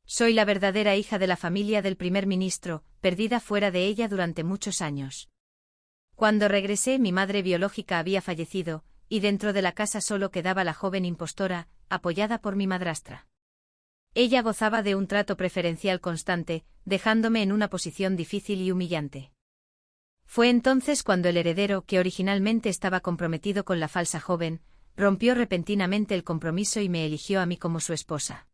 Soy la verdadera hija de la familia del primer ministro, perdida fuera de ella durante muchos años. Cuando regresé, mi madre biológica había fallecido, y dentro de la casa solo quedaba la joven impostora, apoyada por mi madrastra. Ella gozaba de un trato preferencial constante, dejándome en una posición difícil y humillante. Fue entonces cuando el heredero, que originalmente estaba comprometido con la falsa joven, rompió repentinamente el compromiso y me eligió a mí como su esposa.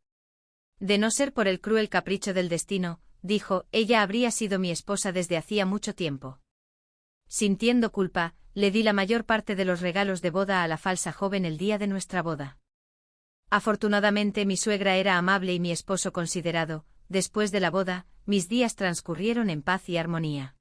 De no ser por el cruel capricho del destino, dijo, ella habría sido mi esposa desde hacía mucho tiempo. Sintiendo culpa, le di la mayor parte de los regalos de boda a la falsa joven el día de nuestra boda. Afortunadamente mi suegra era amable y mi esposo considerado. Después de la boda, mis días transcurrieron en paz y armonía.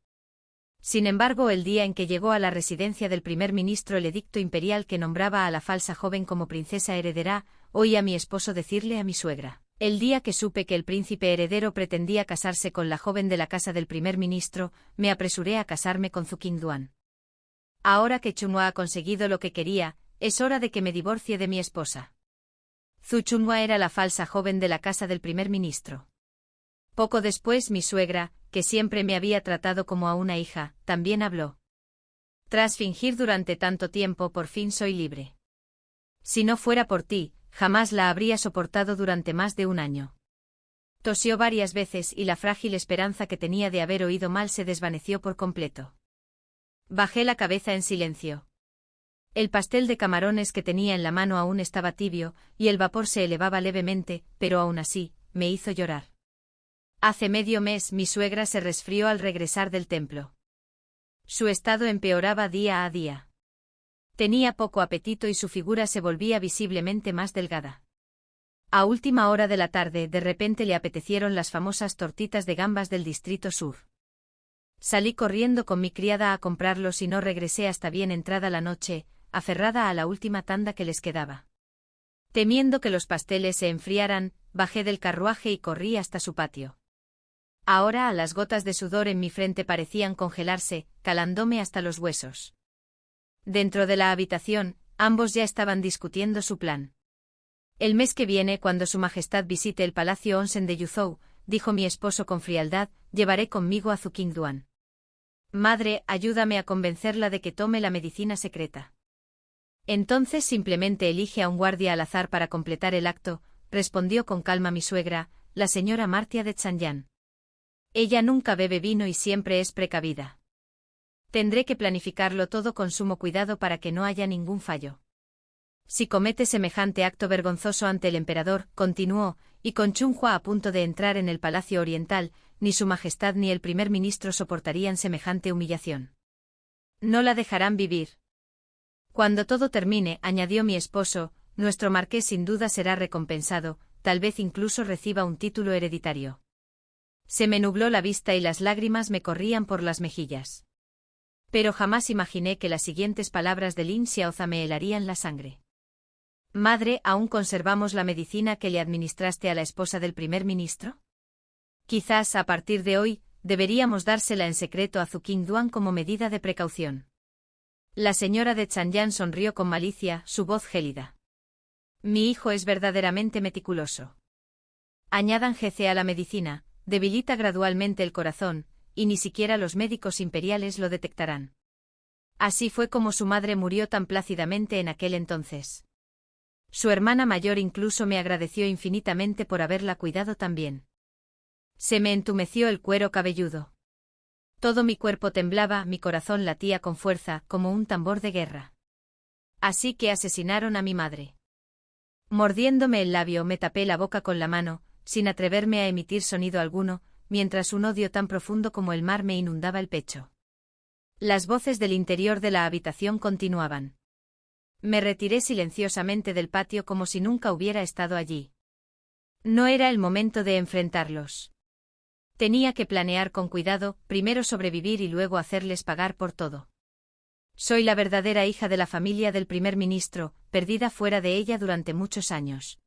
Sin embargo, el día en que llegó a la residencia del primer ministro el edicto imperial que nombraba a la falsa joven como princesa heredera, oí a mi esposo decirle a mi suegra: el día que supe que el príncipe heredero pretendía casarse con la joven de la casa del primer ministro, me apresuré a casarme con Zhu Qingduan. Ahora que Chunhua ha conseguido lo que quería, es hora de que me divorcie de mi esposa. Zhu Chunhua era la falsa joven de la casa del primer ministro. Poco después mi suegra, que siempre me había tratado como a una hija, también habló. Tras fingir durante tanto tiempo, por fin soy libre. Si no fuera por ti, jamás la habría soportado durante más de un año. Tosió varias veces y la frágil esperanza que tenía de haber oído mal se desvaneció por completo. Bajé la cabeza en silencio. El pastel de camarones que tenía en la mano aún estaba tibio, y el vapor se elevaba levemente, pero aún así, me hizo llorar. Hace medio mes mi suegra se resfrió al regresar del templo. Su estado empeoraba día a día. Tenía poco apetito y su figura se volvía visiblemente más delgada. A última hora de la tarde, de repente le apetecieron las famosas tortitas de gambas del distrito sur. Salí corriendo con mi criada a comprarlos y no regresé hasta bien entrada la noche, aferrada a la última tanda que les quedaba. Temiendo que los pasteles se enfriaran, bajé del carruaje y corrí hasta su patio. Ahora las gotas de sudor en mi frente parecían congelarse, calándome hasta los huesos. Dentro de la habitación, ambos ya estaban discutiendo su plan. El mes que viene, cuando Su Majestad visite el Palacio Onsen de Yuzhou, dijo mi esposo con frialdad, llevaré conmigo a Zhu Qingduan. Madre, ayúdame a convencerla de que tome la medicina secreta. Entonces simplemente elige a un guardia al azar para completar el acto, respondió con calma mi suegra, la señora Martia de Chanyan. Ella nunca bebe vino y siempre es precavida. Tendré que planificarlo todo con sumo cuidado para que no haya ningún fallo. Si comete semejante acto vergonzoso ante el emperador, continuó, y con Chunhua a punto de entrar en el Palacio Oriental, ni Su Majestad ni el primer ministro soportarían semejante humillación. No la dejarán vivir. Cuando todo termine, añadió mi esposo, nuestro marqués sin duda será recompensado, tal vez incluso reciba un título hereditario. Se me nubló la vista y las lágrimas me corrían por las mejillas. Pero jamás imaginé que las siguientes palabras de Lin Xiaoza me helarían la sangre. Madre, ¿aún conservamos la medicina que le administraste a la esposa del primer ministro? Quizás, a partir de hoy, deberíamos dársela en secreto a Zhu Qingduan como medida de precaución. La señora de Chanyan sonrió con malicia, su voz gélida. Mi hijo es verdaderamente meticuloso. Añadan GC a la medicina, debilita gradualmente el corazón, y ni siquiera los médicos imperiales lo detectarán. Así fue como su madre murió tan plácidamente en aquel entonces. Su hermana mayor incluso me agradeció infinitamente por haberla cuidado tan bien. Se me entumeció el cuero cabelludo. Todo mi cuerpo temblaba, mi corazón latía con fuerza, como un tambor de guerra. Así que asesinaron a mi madre. Mordiéndome el labio me tapé la boca con la mano, sin atreverme a emitir sonido alguno, mientras un odio tan profundo como el mar me inundaba el pecho. Las voces del interior de la habitación continuaban. Me retiré silenciosamente del patio como si nunca hubiera estado allí. No era el momento de enfrentarlos. Tenía que planear con cuidado, primero sobrevivir y luego hacerles pagar por todo. Soy la verdadera hija de la familia del primer ministro, perdida fuera de ella durante muchos años.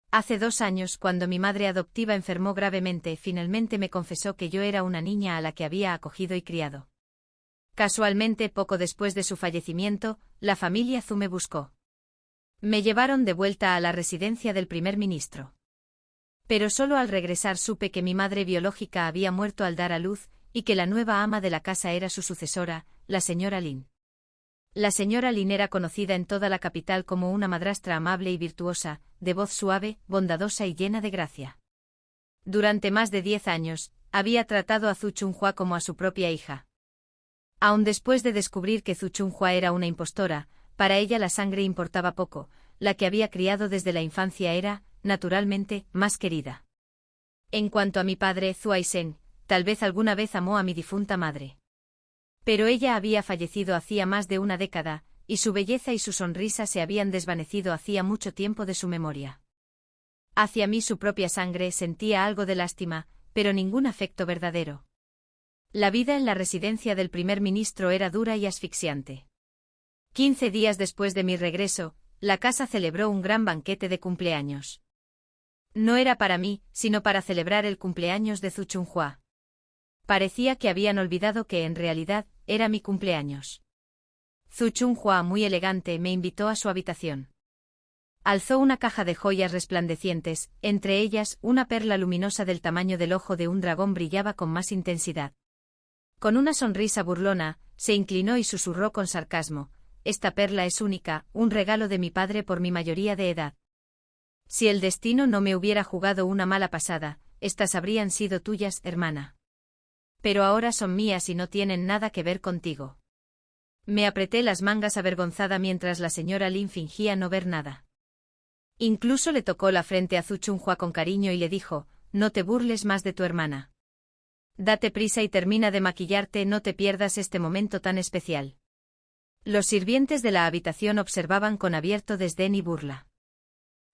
Hace 2 años, cuando mi madre adoptiva enfermó gravemente, finalmente me confesó que yo era una niña a la que había acogido y criado. Casualmente, poco después de su fallecimiento, la familia Zhu me buscó. Me llevaron de vuelta a la residencia del primer ministro. Pero solo al regresar supe que mi madre biológica había muerto al dar a luz, y que la nueva ama de la casa era su sucesora, la señora Lin. La señora Lin era conocida en toda la capital como una madrastra amable y virtuosa, de voz suave, bondadosa y llena de gracia. Durante más de 10 años, había tratado a Zhu Chunhua como a su propia hija. Aun después de descubrir que Zhu Chunhua era una impostora, para ella la sangre importaba poco, la que había criado desde la infancia era, naturalmente, más querida. En cuanto a mi padre, Zhu Aisheng, tal vez alguna vez amó a mi difunta madre. Pero ella había fallecido hacía más de una década, y su belleza y su sonrisa se habían desvanecido hacía mucho tiempo de su memoria. Hacia mí su propia sangre sentía algo de lástima, pero ningún afecto verdadero. La vida en la residencia del primer ministro era dura y asfixiante. 15 días después de mi regreso, la casa celebró un gran banquete de cumpleaños. No era para mí, sino para celebrar el cumpleaños de Zhu Chunhua. Parecía que habían olvidado que en realidad era mi cumpleaños. Zhu Chunhua, muy elegante, me invitó a su habitación. Alzó una caja de joyas resplandecientes, entre ellas una perla luminosa del tamaño del ojo de un dragón brillaba con más intensidad. Con una sonrisa burlona, se inclinó y susurró con sarcasmo: «Esta perla es única, un regalo de mi padre por mi mayoría de edad. Si el destino no me hubiera jugado una mala pasada, estas habrían sido tuyas, hermana. Pero ahora son mías y no tienen nada que ver contigo». Me apreté las mangas avergonzada mientras la señora Lin fingía no ver nada. Incluso le tocó la frente a Zhu Chunhua con cariño y le dijo: «No te burles más de tu hermana. Date prisa y termina de maquillarte, no te pierdas este momento tan especial». Los sirvientes de la habitación observaban con abierto desdén y burla.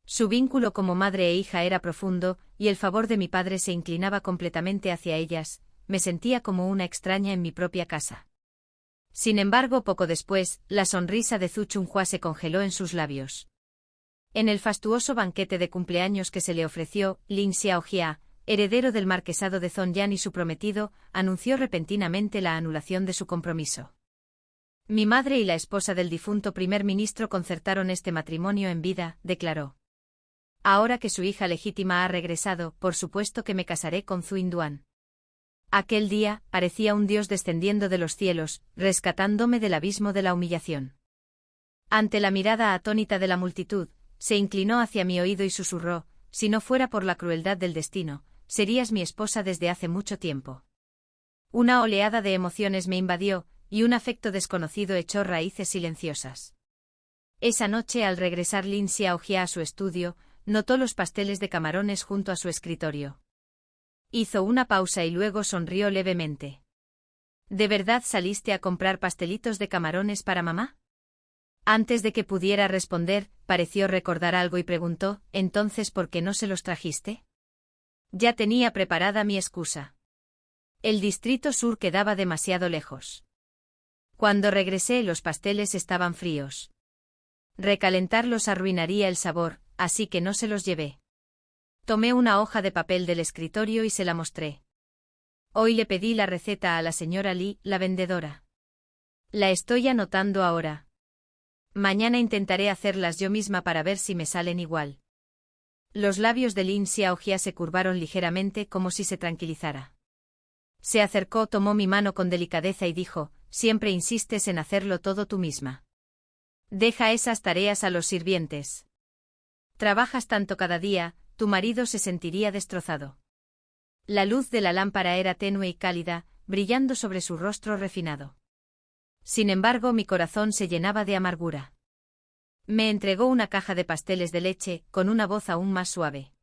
Su vínculo como madre e hija era profundo, y el favor de mi padre se inclinaba completamente hacia ellas. Me sentía como una extraña en mi propia casa. Sin embargo, poco después, la sonrisa de Zhu Chunhua se congeló en sus labios. En el fastuoso banquete de cumpleaños que se le ofreció, Lin Xiaojia, heredero del marquesado de Zhongyan y su prometido, anunció repentinamente la anulación de su compromiso. Mi madre y la esposa del difunto primer ministro concertaron este matrimonio en vida, declaró. Ahora que su hija legítima ha regresado, por supuesto que me casaré con Zhu Yinduan. Aquel día, parecía un dios descendiendo de los cielos, rescatándome del abismo de la humillación. Ante la mirada atónita de la multitud, se inclinó hacia mi oído y susurró: «Si no fuera por la crueldad del destino, serías mi esposa desde hace mucho tiempo». Una oleada de emociones me invadió, y un afecto desconocido echó raíces silenciosas. Esa noche, al regresar Lin Xiaojia a su estudio, notó los pasteles de camarones junto a su escritorio. Hizo una pausa y luego sonrió levemente. «¿De verdad saliste a comprar pastelitos de camarones para mamá?». Antes de que pudiera responder, pareció recordar algo y preguntó: «¿Entonces por qué no se los trajiste?». Ya tenía preparada mi excusa. El distrito sur quedaba demasiado lejos. Cuando regresé, los pasteles estaban fríos. Recalentarlos arruinaría el sabor, así que no se los llevé. Tomé una hoja de papel del escritorio y se la mostré. Hoy le pedí la receta a la señora Li, la vendedora. La estoy anotando ahora. Mañana intentaré hacerlas yo misma para ver si me salen igual. Los labios de Lin Xiaojia se curvaron ligeramente como si se tranquilizara. Se acercó, tomó mi mano con delicadeza y dijo: «Siempre insistes en hacerlo todo tú misma. Deja esas tareas a los sirvientes. Trabajas tanto cada día, tu marido se sentiría destrozado». La luz de la lámpara era tenue y cálida, brillando sobre su rostro refinado. Sin embargo, mi corazón se llenaba de amargura. Me entregó una caja de pasteles de leche, con una voz aún más suave.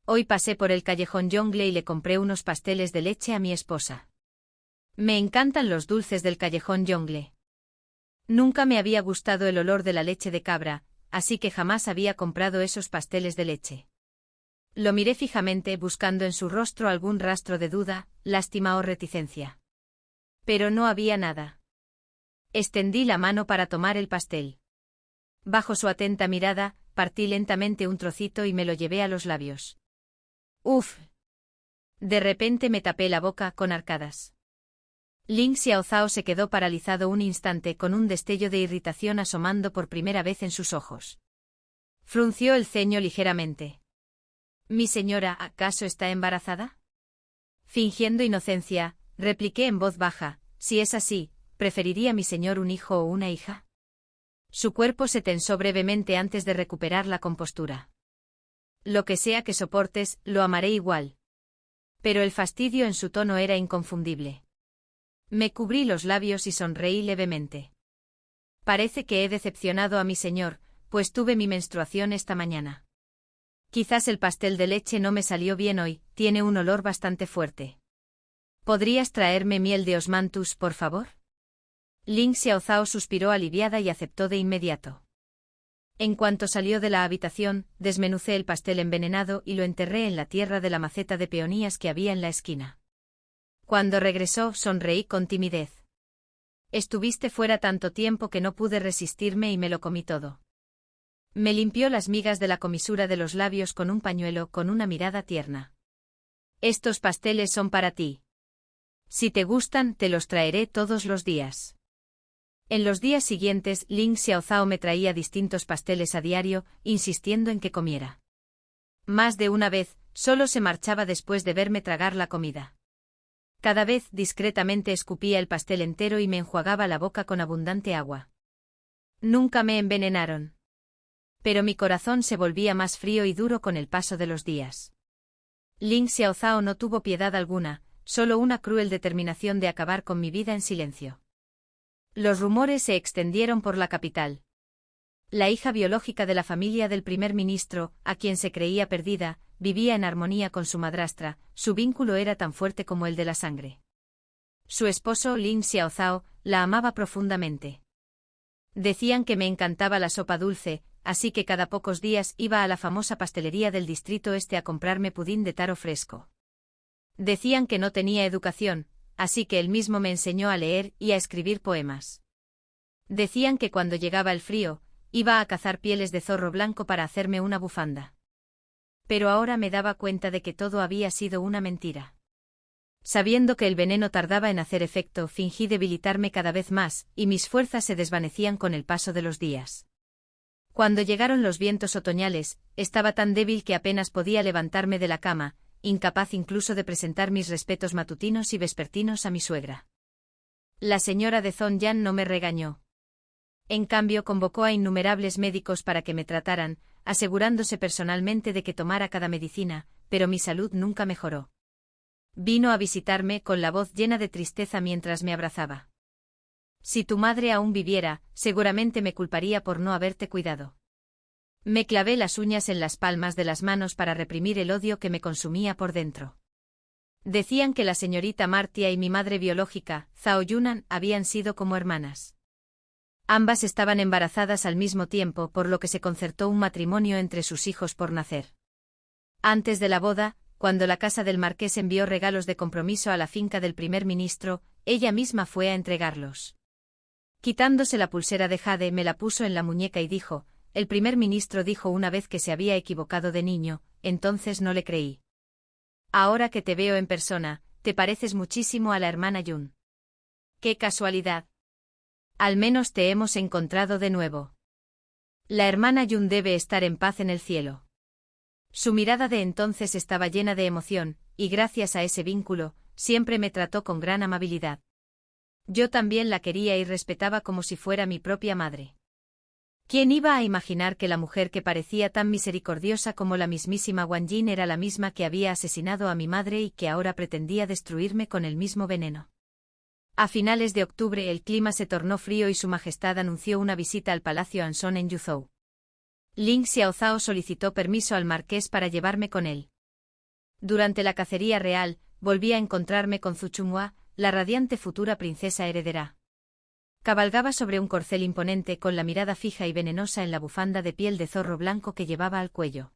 Hoy pasé por el callejón Yongle y le compré unos pasteles de leche a mi esposa. Me encantan los dulces del callejón Yongle. Nunca me había gustado el olor de la leche de cabra, así que jamás había comprado esos pasteles de leche. Lo miré fijamente, buscando en su rostro algún rastro de duda, lástima o reticencia. Pero no había nada. Extendí la mano para tomar el pastel. Bajo su atenta mirada, partí lentamente un trocito y me lo llevé a los labios. ¡Uf! De repente me tapé la boca con arcadas. Lin Xiaozao se quedó paralizado un instante, con un destello de irritación asomando por primera vez en sus ojos. Frunció el ceño ligeramente. ¿Mi señora acaso está embarazada? Fingiendo inocencia, repliqué en voz baja, si es así, ¿preferiría mi señor un hijo o una hija? Su cuerpo se tensó brevemente antes de recuperar la compostura. Lo que sea que soportes, lo amaré igual. Pero el fastidio en su tono era inconfundible. Me cubrí los labios y sonreí levemente. Parece que he decepcionado a mi señor, pues tuve mi menstruación esta mañana. Quizás el pastel de leche no me salió bien hoy, tiene un olor bastante fuerte. ¿Podrías traerme miel de osmanthus, por favor? Ling Xiaozao suspiró aliviada y aceptó de inmediato. En cuanto salió de la habitación, desmenucé el pastel envenenado y lo enterré en la tierra de la maceta de peonías que había en la esquina. Cuando regresó, sonreí con timidez. Estuviste fuera tanto tiempo que no pude resistirme y me lo comí todo. Me limpió las migas de la comisura de los labios con un pañuelo con una mirada tierna. Estos pasteles son para ti. Si te gustan, te los traeré todos los días. En los días siguientes, Ling Xiaozao me traía distintos pasteles a diario, insistiendo en que comiera. Más de una vez, solo se marchaba después de verme tragar la comida. Cada vez discretamente escupía el pastel entero y me enjuagaba la boca con abundante agua. Nunca me envenenaron. Pero mi corazón se volvía más frío y duro con el paso de los días. Ling Xiaozao no tuvo piedad alguna, solo una cruel determinación de acabar con mi vida en silencio. Los rumores se extendieron por la capital. La hija biológica de la familia del primer ministro, a quien se creía perdida, vivía en armonía con su madrastra, su vínculo era tan fuerte como el de la sangre. Su esposo, Ling Xiaozao, la amaba profundamente. Decían que me encantaba la sopa dulce, así que cada pocos días iba a la famosa pastelería del distrito este a comprarme pudín de taro fresco. Decían que no tenía educación, así que él mismo me enseñó a leer y a escribir poemas. Decían que cuando llegaba el frío, iba a cazar pieles de zorro blanco para hacerme una bufanda. Pero ahora me daba cuenta de que todo había sido una mentira. Sabiendo que el veneno tardaba en hacer efecto, fingí debilitarme cada vez más, y mis fuerzas se desvanecían con el paso de los días. Cuando llegaron los vientos otoñales, estaba tan débil que apenas podía levantarme de la cama, incapaz incluso de presentar mis respetos matutinos y vespertinos a mi suegra. La señora de Zhongyan no me regañó. En cambio, convocó a innumerables médicos para que me trataran, asegurándose personalmente de que tomara cada medicina, pero mi salud nunca mejoró. Vino a visitarme con la voz llena de tristeza mientras me abrazaba. Si tu madre aún viviera, seguramente me culparía por no haberte cuidado. Me clavé las uñas en las palmas de las manos para reprimir el odio que me consumía por dentro. Decían que la señorita Martia y mi madre biológica, Zhao Yunan, habían sido como hermanas. Ambas estaban embarazadas al mismo tiempo, por lo que se concertó un matrimonio entre sus hijos por nacer. Antes de la boda, cuando la casa del marqués envió regalos de compromiso a la finca del primer ministro, ella misma fue a entregarlos. Quitándose la pulsera de jade, me la puso en la muñeca y dijo: el primer ministro dijo una vez que se había equivocado de niño, entonces no le creí. Ahora que te veo en persona, te pareces muchísimo a la hermana Yun. ¡Qué casualidad! Al menos te hemos encontrado de nuevo. La hermana Yun debe estar en paz en el cielo. Su mirada de entonces estaba llena de emoción, y gracias a ese vínculo, siempre me trató con gran amabilidad. Yo también la quería y respetaba como si fuera mi propia madre. ¿Quién iba a imaginar que la mujer que parecía tan misericordiosa como la mismísima Wang Jin era la misma que había asesinado a mi madre y que ahora pretendía destruirme con el mismo veneno? A finales de octubre el clima se tornó frío y su majestad anunció una visita al Palacio Anson en Yuzhou. Ling Xiaozao solicitó permiso al marqués para llevarme con él. Durante la cacería real, volví a encontrarme con Zhu Chunhua, la radiante futura princesa heredera. Cabalgaba sobre un corcel imponente con la mirada fija y venenosa en la bufanda de piel de zorro blanco que llevaba al cuello.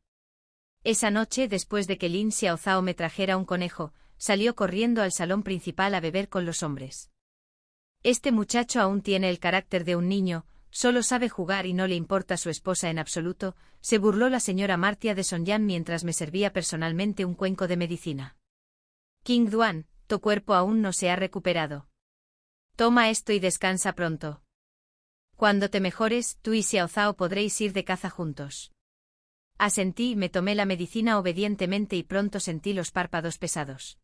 Esa noche, después de que Lin Xiaozao me trajera un conejo, salió corriendo al salón principal a beber con los hombres. Este muchacho aún tiene el carácter de un niño, solo sabe jugar y no le importa su esposa en absoluto, se burló la señora Martia de Zhongyan mientras me servía personalmente un cuenco de medicina. King Duan, tu cuerpo aún no se ha recuperado. Toma esto y descansa pronto. Cuando te mejores, tú y Xiaozao podréis ir de caza juntos. Asentí, me tomé la medicina obedientemente y pronto sentí los párpados pesados.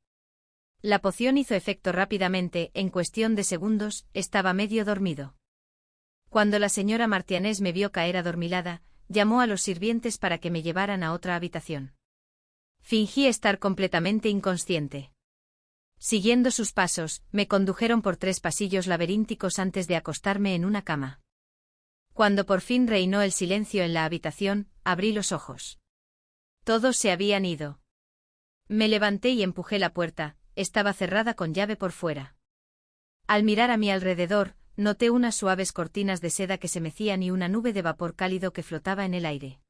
La poción hizo efecto rápidamente, en cuestión de segundos, estaba medio dormido. Cuando la señora Martianés me vio caer adormilada, llamó a los sirvientes para que me llevaran a otra habitación. Fingí estar completamente inconsciente. Siguiendo sus pasos, me condujeron por 3 pasillos laberínticos antes de acostarme en una cama. Cuando por fin reinó el silencio en la habitación, abrí los ojos. Todos se habían ido. Me levanté y empujé la puerta, estaba cerrada con llave por fuera. Al mirar a mi alrededor, noté unas suaves cortinas de seda que se mecían y una nube de vapor cálido que flotaba en el aire.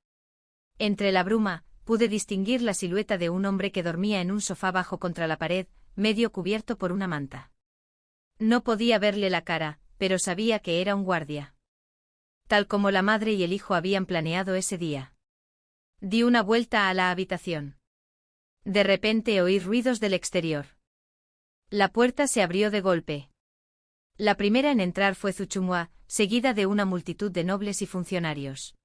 Entre la bruma, pude distinguir la silueta de un hombre que dormía en un sofá bajo contra la pared, medio cubierto por una manta. No podía verle la cara, pero sabía que era un guardia. Tal como la madre y el hijo habían planeado ese día. Di una vuelta a la habitación. De repente oí ruidos del exterior. La puerta se abrió de golpe. La primera en entrar fue Tsuchunghua, seguida de una multitud de nobles y funcionarios.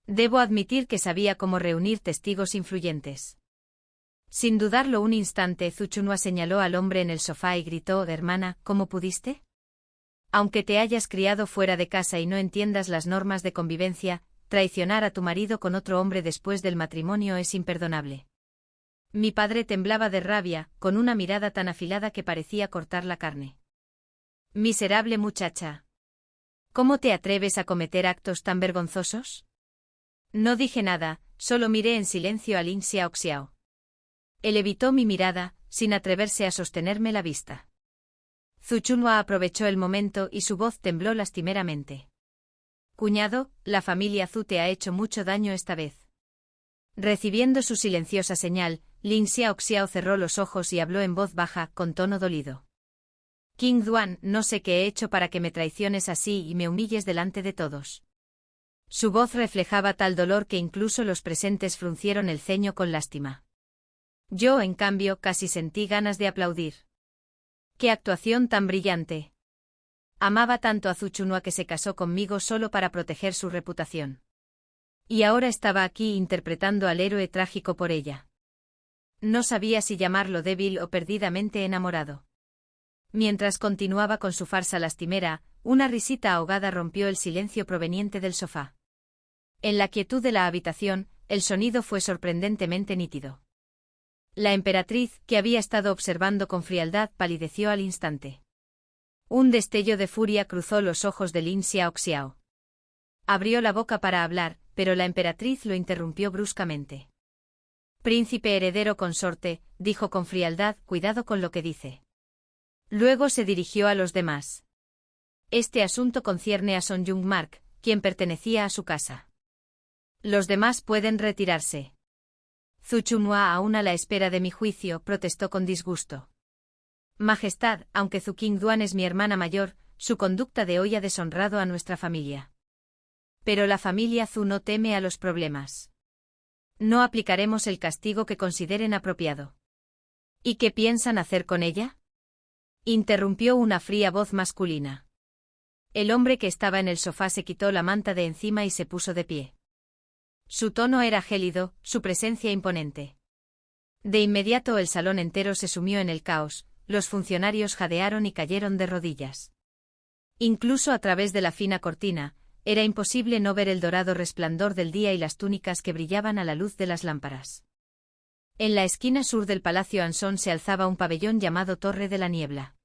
Debo admitir que sabía cómo reunir testigos influyentes. Sin dudarlo un instante, Tsuchunghua señaló al hombre en el sofá y gritó: «Hermana, ¿cómo pudiste? Aunque te hayas criado fuera de casa y no entiendas las normas de convivencia, traicionar a tu marido con otro hombre después del matrimonio es imperdonable». Mi padre temblaba de rabia, con una mirada tan afilada que parecía cortar la carne. «Miserable muchacha. ¿Cómo te atreves a cometer actos tan vergonzosos?». No dije nada, solo miré en silencio a Lin Xiaoxiao. Él evitó mi mirada, sin atreverse a sostenerme la vista. Tsuchunghua aprovechó el momento y su voz tembló lastimeramente. «Cuñado, la familia Zhu te ha hecho mucho daño esta vez». Recibiendo su silenciosa señal, Lin Xiaoxiao cerró los ojos y habló en voz baja, con tono dolido. «King Duan, no sé qué he hecho para que me traiciones así y me humilles delante de todos». Su voz reflejaba tal dolor que incluso los presentes fruncieron el ceño con lástima. Yo, en cambio, casi sentí ganas de aplaudir. ¡Qué actuación tan brillante! Amaba tanto a Tsuchunghua que se casó conmigo solo para proteger su reputación. Y ahora estaba aquí interpretando al héroe trágico por ella. No sabía si llamarlo débil o perdidamente enamorado. Mientras continuaba con su farsa lastimera, una risita ahogada rompió el silencio proveniente del sofá. En la quietud de la habitación, el sonido fue sorprendentemente nítido. La emperatriz, que había estado observando con frialdad, palideció al instante. Un destello de furia cruzó los ojos de Lin Xiaoxiao. Abrió la boca para hablar, pero la emperatriz lo interrumpió bruscamente. «Príncipe heredero consorte», dijo con frialdad, «cuidado con lo que dice». Luego se dirigió a los demás. «Este asunto concierne a Son Jung Mark, quien pertenecía a su casa. Los demás pueden retirarse». Tsuchunghua, aún a la espera de mi juicio, protestó con disgusto. «Majestad, aunque Zhu Qingduan es mi hermana mayor, su conducta de hoy ha deshonrado a nuestra familia. Pero la familia Zhu no teme a los problemas. No aplicaremos el castigo que consideren apropiado». «¿Y qué piensan hacer con ella?», interrumpió una fría voz masculina. El hombre que estaba en el sofá se quitó la manta de encima y se puso de pie. Su tono era gélido, su presencia imponente. De inmediato el salón entero se sumió en el caos, los funcionarios jadearon y cayeron de rodillas. Incluso a través de la fina cortina, era imposible no ver el dorado resplandor del día y las túnicas que brillaban a la luz de las lámparas. En la esquina sur del Palacio Anson se alzaba un pabellón llamado Torre de la Niebla.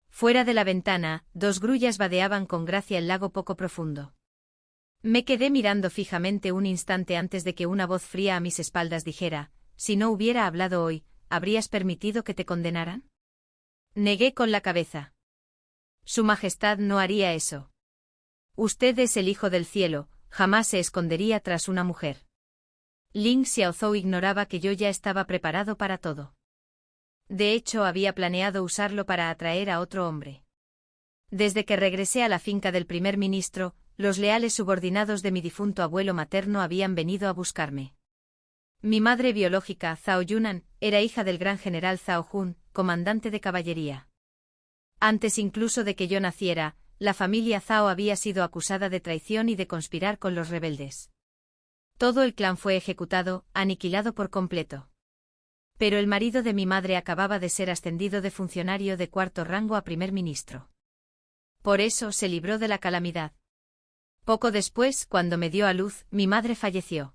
Fuera de la ventana, 2 grullas vadeaban con gracia el lago poco profundo. Me quedé mirando fijamente un instante antes de que una voz fría a mis espaldas dijera: «Si no hubiera hablado hoy, ¿habrías permitido que te condenaran?». Negué con la cabeza. «Su Majestad no haría eso. Usted es el Hijo del Cielo, jamás se escondería tras una mujer». Lin Xiaozhou ignoraba que yo ya estaba preparado para todo. De hecho, había planeado usarlo para atraer a otro hombre. Desde que regresé a la finca del primer ministro, los leales subordinados de mi difunto abuelo materno habían venido a buscarme. Mi madre biológica, Zhao Yunan, era hija del gran general Zhao Jun, comandante de caballería. Antes incluso de que yo naciera, la familia Zhao había sido acusada de traición y de conspirar con los rebeldes. Todo el clan fue ejecutado, aniquilado por completo. Pero el marido de mi madre acababa de ser ascendido de funcionario de cuarto rango a primer ministro. Por eso se libró de la calamidad. Poco después, cuando me dio a luz, mi madre falleció.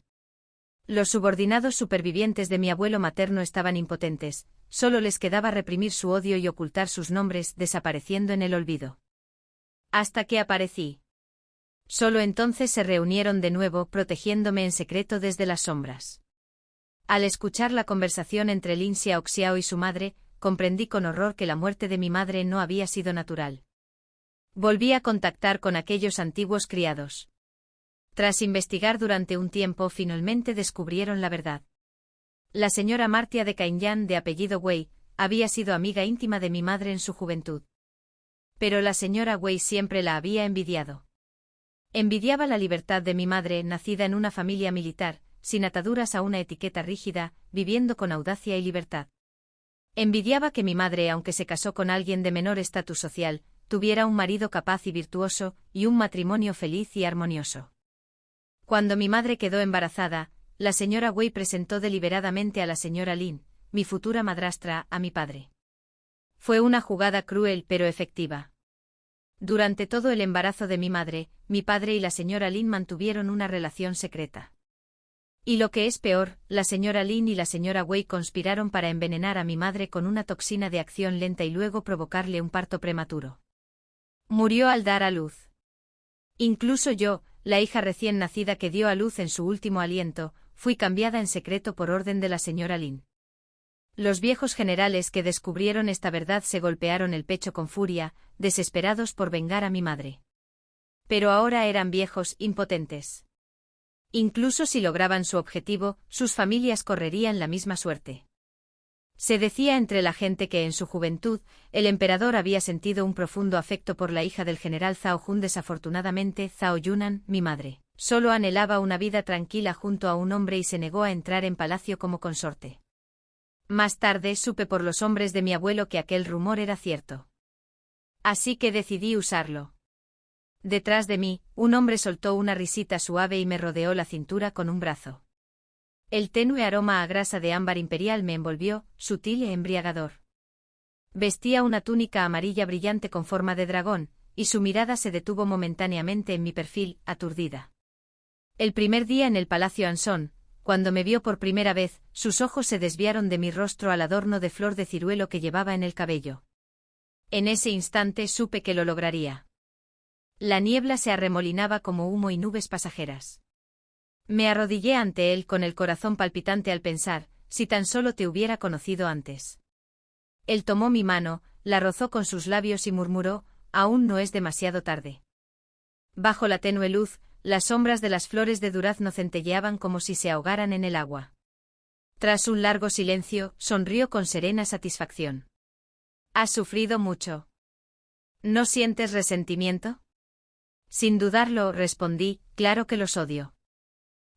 Los subordinados supervivientes de mi abuelo materno estaban impotentes, solo les quedaba reprimir su odio y ocultar sus nombres, desapareciendo en el olvido. Hasta que aparecí. Solo entonces se reunieron de nuevo, protegiéndome en secreto desde las sombras. Al escuchar la conversación entre Lin Xiaoxiao y su madre, comprendí con horror que la muerte de mi madre no había sido natural. Volví a contactar con aquellos antiguos criados. Tras investigar durante un tiempo, finalmente descubrieron la verdad. La señora Martia de Cainyan, de apellido Wei, había sido amiga íntima de mi madre en su juventud. Pero la señora Wei siempre la había envidiado. Envidiaba la libertad de mi madre, nacida en una familia militar, sin ataduras a una etiqueta rígida, viviendo con audacia y libertad. Envidiaba que mi madre, aunque se casó con alguien de menor estatus social, tuviera un marido capaz y virtuoso, y un matrimonio feliz y armonioso. Cuando mi madre quedó embarazada, la señora Wei presentó deliberadamente a la señora Lin, mi futura madrastra, a mi padre. Fue una jugada cruel pero efectiva. Durante todo el embarazo de mi madre, mi padre y la señora Lin mantuvieron una relación secreta. Y lo que es peor, la señora Lin y la señora Wei conspiraron para envenenar a mi madre con una toxina de acción lenta y luego provocarle un parto prematuro. Murió al dar a luz. Incluso yo, la hija recién nacida que dio a luz en su último aliento, fui cambiada en secreto por orden de la señora Lin. Los viejos generales que descubrieron esta verdad se golpearon el pecho con furia, desesperados por vengar a mi madre. Pero ahora eran viejos, impotentes. Incluso si lograban su objetivo, sus familias correrían la misma suerte. Se decía entre la gente que en su juventud, el emperador había sentido un profundo afecto por la hija del general Zhao Jun. Desafortunadamente, Zhao Yunan, mi madre, solo anhelaba una vida tranquila junto a un hombre y se negó a entrar en palacio como consorte. Más tarde supe por los hombres de mi abuelo que aquel rumor era cierto. Así que decidí usarlo. Detrás de mí, un hombre soltó una risita suave y me rodeó la cintura con un brazo. El tenue aroma a grasa de ámbar imperial me envolvió, sutil e embriagador. Vestía una túnica amarilla brillante con forma de dragón, y su mirada se detuvo momentáneamente en mi perfil, aturdida. El primer día en el Palacio Ansón, cuando me vio por primera vez, sus ojos se desviaron de mi rostro al adorno de flor de ciruelo que llevaba en el cabello. En ese instante supe que lo lograría. La niebla se arremolinaba como humo y nubes pasajeras. Me arrodillé ante él con el corazón palpitante al pensar, si tan solo te hubiera conocido antes. Él tomó mi mano, la rozó con sus labios y murmuró, aún no es demasiado tarde. Bajo la tenue luz, las sombras de las flores de durazno centelleaban como si se ahogaran en el agua. Tras un largo silencio, sonrió con serena satisfacción. ¿Has sufrido mucho? ¿No sientes resentimiento? Sin dudarlo, respondí, claro que los odio.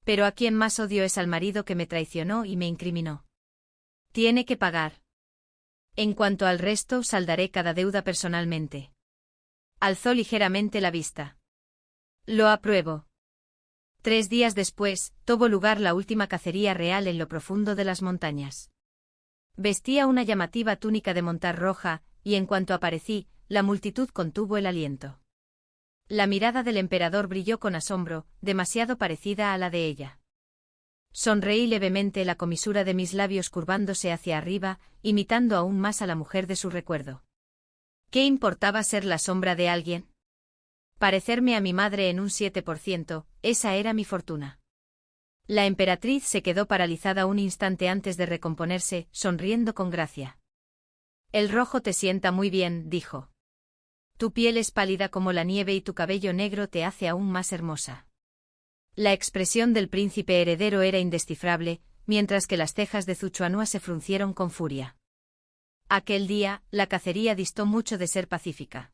Pero a quien más odio es al marido que me traicionó y me incriminó. Tiene que pagar. En cuanto al resto, saldaré cada deuda personalmente. Alzó ligeramente la vista. Lo apruebo. 3 días después, tuvo lugar la última cacería real en lo profundo de las montañas. Vestía una llamativa túnica de montar roja, y en cuanto aparecí, la multitud contuvo el aliento. La mirada del emperador brilló con asombro, demasiado parecida a la de ella. Sonreí levemente, la comisura de mis labios curvándose hacia arriba, imitando aún más a la mujer de su recuerdo. ¿Qué importaba ser la sombra de alguien? Parecerme a mi madre en un 7%, esa era mi fortuna. La emperatriz se quedó paralizada un instante antes de recomponerse, sonriendo con gracia. El rojo te sienta muy bien, dijo. Tu piel es pálida como la nieve y tu cabello negro te hace aún más hermosa. La expresión del príncipe heredero era indescifrable, mientras que las cejas de Zuchuanua se fruncieron con furia. Aquel día, la cacería distó mucho de ser pacífica.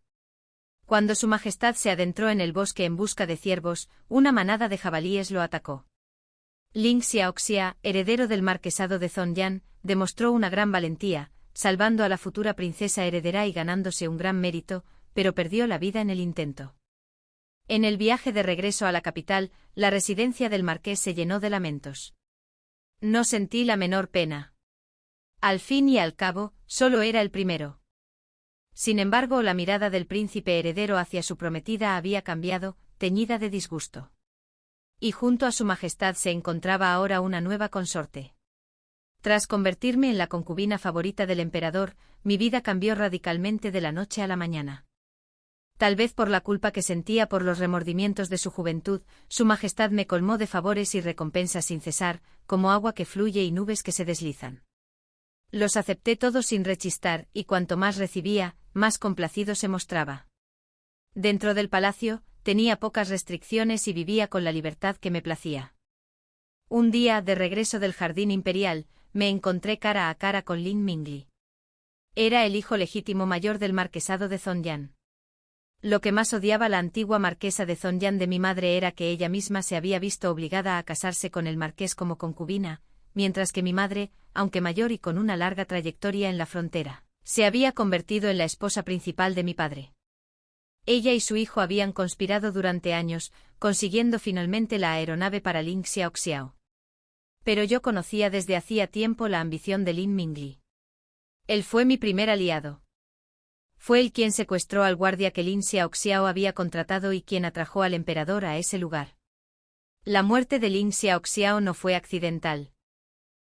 Cuando su majestad se adentró en el bosque en busca de ciervos, una manada de jabalíes lo atacó. Ling Xiaoxia, heredero del marquesado de Zhongyan, demostró una gran valentía, salvando a la futura princesa heredera y ganándose un gran mérito, pero perdió la vida en el intento. En el viaje de regreso a la capital, la residencia del marqués se llenó de lamentos. No sentí la menor pena. Al fin y al cabo, solo era el primero. Sin embargo, la mirada del príncipe heredero hacia su prometida había cambiado, teñida de disgusto. Y junto a su majestad se encontraba ahora una nueva consorte. Tras convertirme en la concubina favorita del emperador, mi vida cambió radicalmente de la noche a la mañana. Tal vez por la culpa que sentía por los remordimientos de su juventud, su majestad me colmó de favores y recompensas sin cesar, como agua que fluye y nubes que se deslizan. Los acepté todos sin rechistar, y cuanto más recibía, más complacido se mostraba. Dentro del palacio, tenía pocas restricciones y vivía con la libertad que me placía. Un día, de regreso del jardín imperial, me encontré cara a cara con Lin Mingli. Era el hijo legítimo mayor del marquesado de Zhongyan. Lo que más odiaba la antigua marquesa de Zhongyan de mi madre era que ella misma se había visto obligada a casarse con el marqués como concubina, mientras que mi madre, aunque mayor y con una larga trayectoria en la frontera, se había convertido en la esposa principal de mi padre. Ella y su hijo habían conspirado durante años, consiguiendo finalmente la aeronave para Lin Xiaoxiao. Pero yo conocía desde hacía tiempo la ambición de Lin Mingli. Él fue mi primer aliado. Fue él quien secuestró al guardia que Lin Xiaoxiao había contratado y quien atrajo al emperador a ese lugar. La muerte de Lin Xiaoxiao no fue accidental.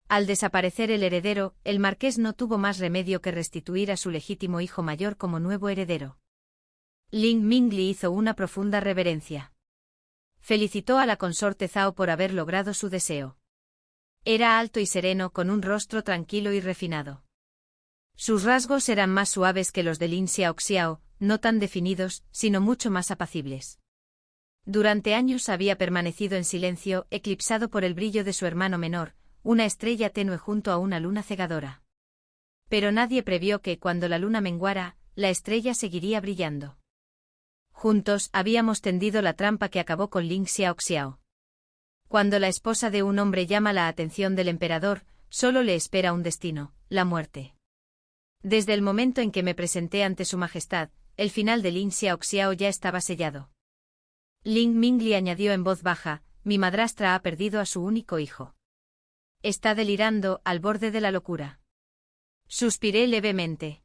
Al desaparecer el heredero, el marqués no tuvo más remedio que restituir a su legítimo hijo mayor como nuevo heredero. Lin Mingli hizo una profunda reverencia. Felicitó a la consorte Zhao por haber logrado su deseo. Era alto y sereno, con un rostro tranquilo y refinado. Sus rasgos eran más suaves que los de Lin Xiaoxiao, no tan definidos, sino mucho más apacibles. Durante años había permanecido en silencio, eclipsado por el brillo de su hermano menor, una estrella tenue junto a una luna cegadora. Pero nadie previó que, cuando la luna menguara, la estrella seguiría brillando. Juntos habíamos tendido la trampa que acabó con Lin Xiaoxiao. Cuando la esposa de un hombre llama la atención del emperador, solo le espera un destino, la muerte. Desde el momento en que me presenté ante su majestad, el final de Lin Xiaoxiao ya estaba sellado. Lin Mingli añadió en voz baja, mi madrastra ha perdido a su único hijo. Está delirando, al borde de la locura. Suspiré levemente.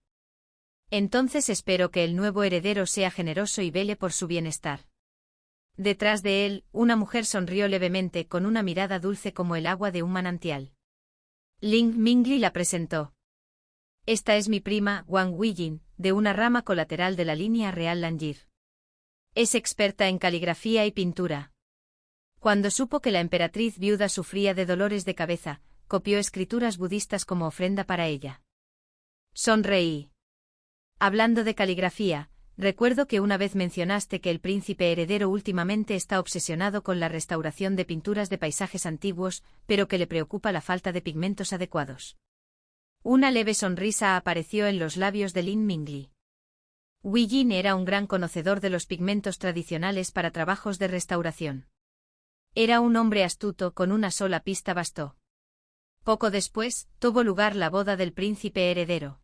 Entonces espero que el nuevo heredero sea generoso y vele por su bienestar. Detrás de él, una mujer sonrió levemente con una mirada dulce como el agua de un manantial. Lin Mingli la presentó. Esta es mi prima, Wang Weijin, de una rama colateral de la línea real Lanjir. Es experta en caligrafía y pintura. Cuando supo que la emperatriz viuda sufría de dolores de cabeza, copió escrituras budistas como ofrenda para ella. Sonreí. Hablando de caligrafía, recuerdo que una vez mencionaste que el príncipe heredero últimamente está obsesionado con la restauración de pinturas de paisajes antiguos, pero que le preocupa la falta de pigmentos adecuados. Una leve sonrisa apareció en los labios de Lin Mingli. Weijin era un gran conocedor de los pigmentos tradicionales para trabajos de restauración. Era un hombre astuto, con una sola pista bastó. Poco después, tuvo lugar la boda del príncipe heredero.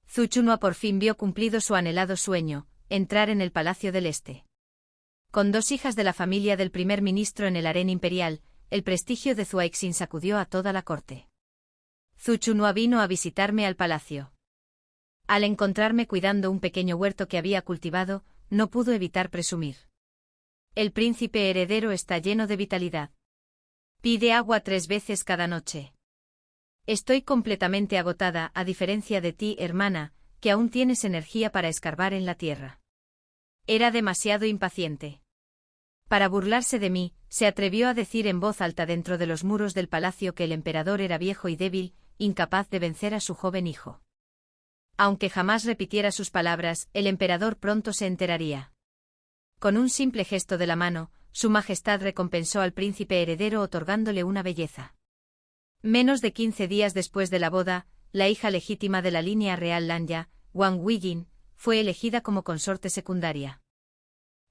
Zhu Chunhua por fin vio cumplido su anhelado sueño, entrar en el Palacio del Este. Con 2 hijas de la familia del primer ministro en el harén imperial, el prestigio de Zuaixin sacudió a toda la corte. Zhu Chunhua vino a visitarme al palacio. Al encontrarme cuidando un pequeño huerto que había cultivado, no pudo evitar presumir. El príncipe heredero está lleno de vitalidad. Pide agua 3 veces cada noche. Estoy completamente agotada, a diferencia de ti, hermana, que aún tienes energía para escarbar en la tierra. Era demasiado impaciente. Para burlarse de mí, se atrevió a decir en voz alta dentro de los muros del palacio que el emperador era viejo y débil, incapaz de vencer a su joven hijo. Aunque jamás repitiera sus palabras, el emperador pronto se enteraría. Con un simple gesto de la mano, su majestad recompensó al príncipe heredero otorgándole una belleza. Menos de 15 días después de la boda, la hija legítima de la línea real Lanya, Wang Weijin, fue elegida como consorte secundaria.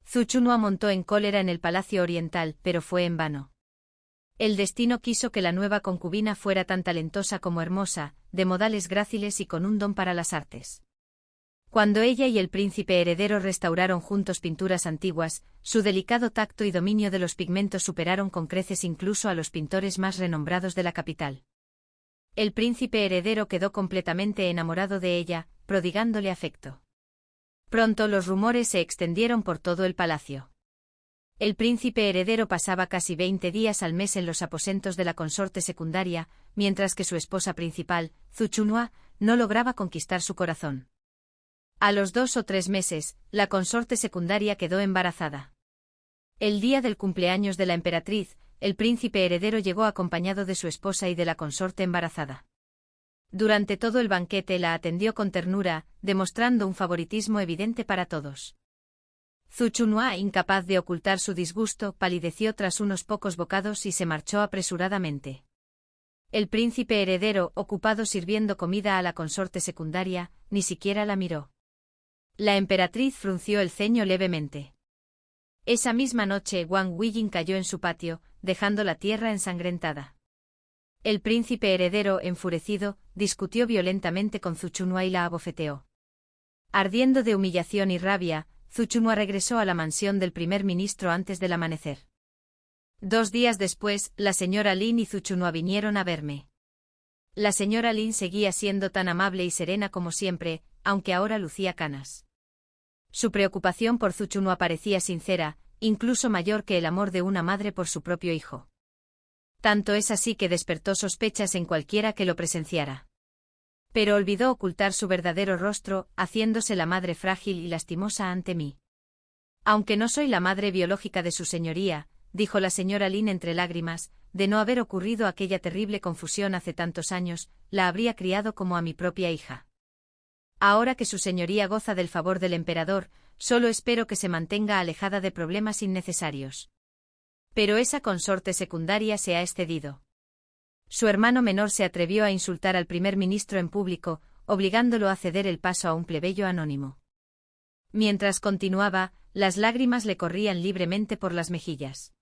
Zhu Chunhua montó en cólera en el palacio oriental, pero fue en vano. El destino quiso que la nueva concubina fuera tan talentosa como hermosa, de modales gráciles y con un don para las artes. Cuando ella y el príncipe heredero restauraron juntos pinturas antiguas, su delicado tacto y dominio de los pigmentos superaron con creces incluso a los pintores más renombrados de la capital. El príncipe heredero quedó completamente enamorado de ella, prodigándole afecto. Pronto los rumores se extendieron por todo el palacio. El príncipe heredero pasaba casi 20 días al mes en los aposentos de la consorte secundaria, mientras que su esposa principal, Zuchunhua, no lograba conquistar su corazón. A los 2 o 3 meses, la consorte secundaria quedó embarazada. El día del cumpleaños de la emperatriz, el príncipe heredero llegó acompañado de su esposa y de la consorte embarazada. Durante todo el banquete la atendió con ternura, demostrando un favoritismo evidente para todos. Zuchunhua, incapaz de ocultar su disgusto, palideció tras unos pocos bocados y se marchó apresuradamente. El príncipe heredero, ocupado sirviendo comida a la consorte secundaria, ni siquiera la miró. La emperatriz frunció el ceño levemente. Esa misma noche Wang Weijing cayó en su patio, dejando la tierra ensangrentada. El príncipe heredero, enfurecido, discutió violentamente con Zuchunhua y la abofeteó. Ardiendo de humillación y rabia, Zuchunhua regresó a la mansión del primer ministro antes del amanecer. 2 días después, la señora Lin y Zuchunhua vinieron a verme. La señora Lin seguía siendo tan amable y serena como siempre, aunque ahora lucía canas. Su preocupación por Zuchunhua parecía sincera, incluso mayor que el amor de una madre por su propio hijo. Tanto es así que despertó sospechas en cualquiera que lo presenciara. Pero olvidó ocultar su verdadero rostro, haciéndose la madre frágil y lastimosa ante mí. Aunque no soy la madre biológica de su señoría, dijo la señora Lin entre lágrimas, de no haber ocurrido aquella terrible confusión hace tantos años, la habría criado como a mi propia hija. Ahora que su señoría goza del favor del emperador, solo espero que se mantenga alejada de problemas innecesarios. Pero esa consorte secundaria se ha excedido. Su hermano menor se atrevió a insultar al primer ministro en público, obligándolo a ceder el paso a un plebeyo anónimo. Mientras continuaba, las lágrimas le corrían libremente por las mejillas.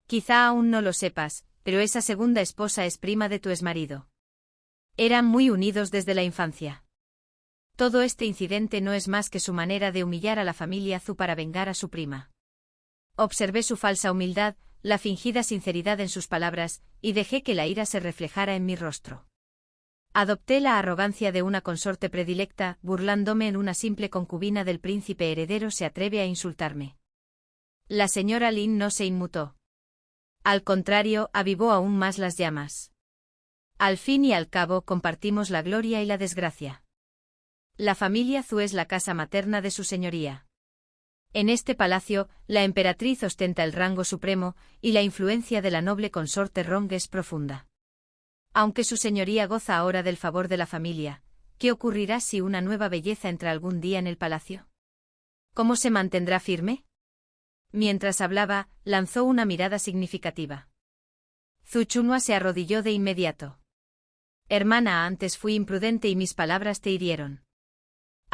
Quizá aún no lo sepas, pero esa segunda esposa es prima de tu exmarido. Eran muy unidos desde la infancia. Todo este incidente no es más que su manera de humillar a la familia Zhu para vengar a su prima. Observé su falsa humildad, la fingida sinceridad en sus palabras, y dejé que la ira se reflejara en mi rostro. Adopté la arrogancia de una consorte predilecta, burlándome en una simple concubina del príncipe heredero se atreve a insultarme. La señora Lin no se inmutó. Al contrario, avivó aún más las llamas. Al fin y al cabo compartimos la gloria y la desgracia. La familia Zhu es la casa materna de su señoría. En este palacio, la emperatriz ostenta el rango supremo, y la influencia de la noble consorte Rong es profunda. Aunque su señoría goza ahora del favor de la familia, ¿qué ocurrirá si una nueva belleza entra algún día en el palacio? ¿Cómo se mantendrá firme? Mientras hablaba, lanzó una mirada significativa. Zuchunhua se arrodilló de inmediato. Hermana, antes fui imprudente y mis palabras te hirieron.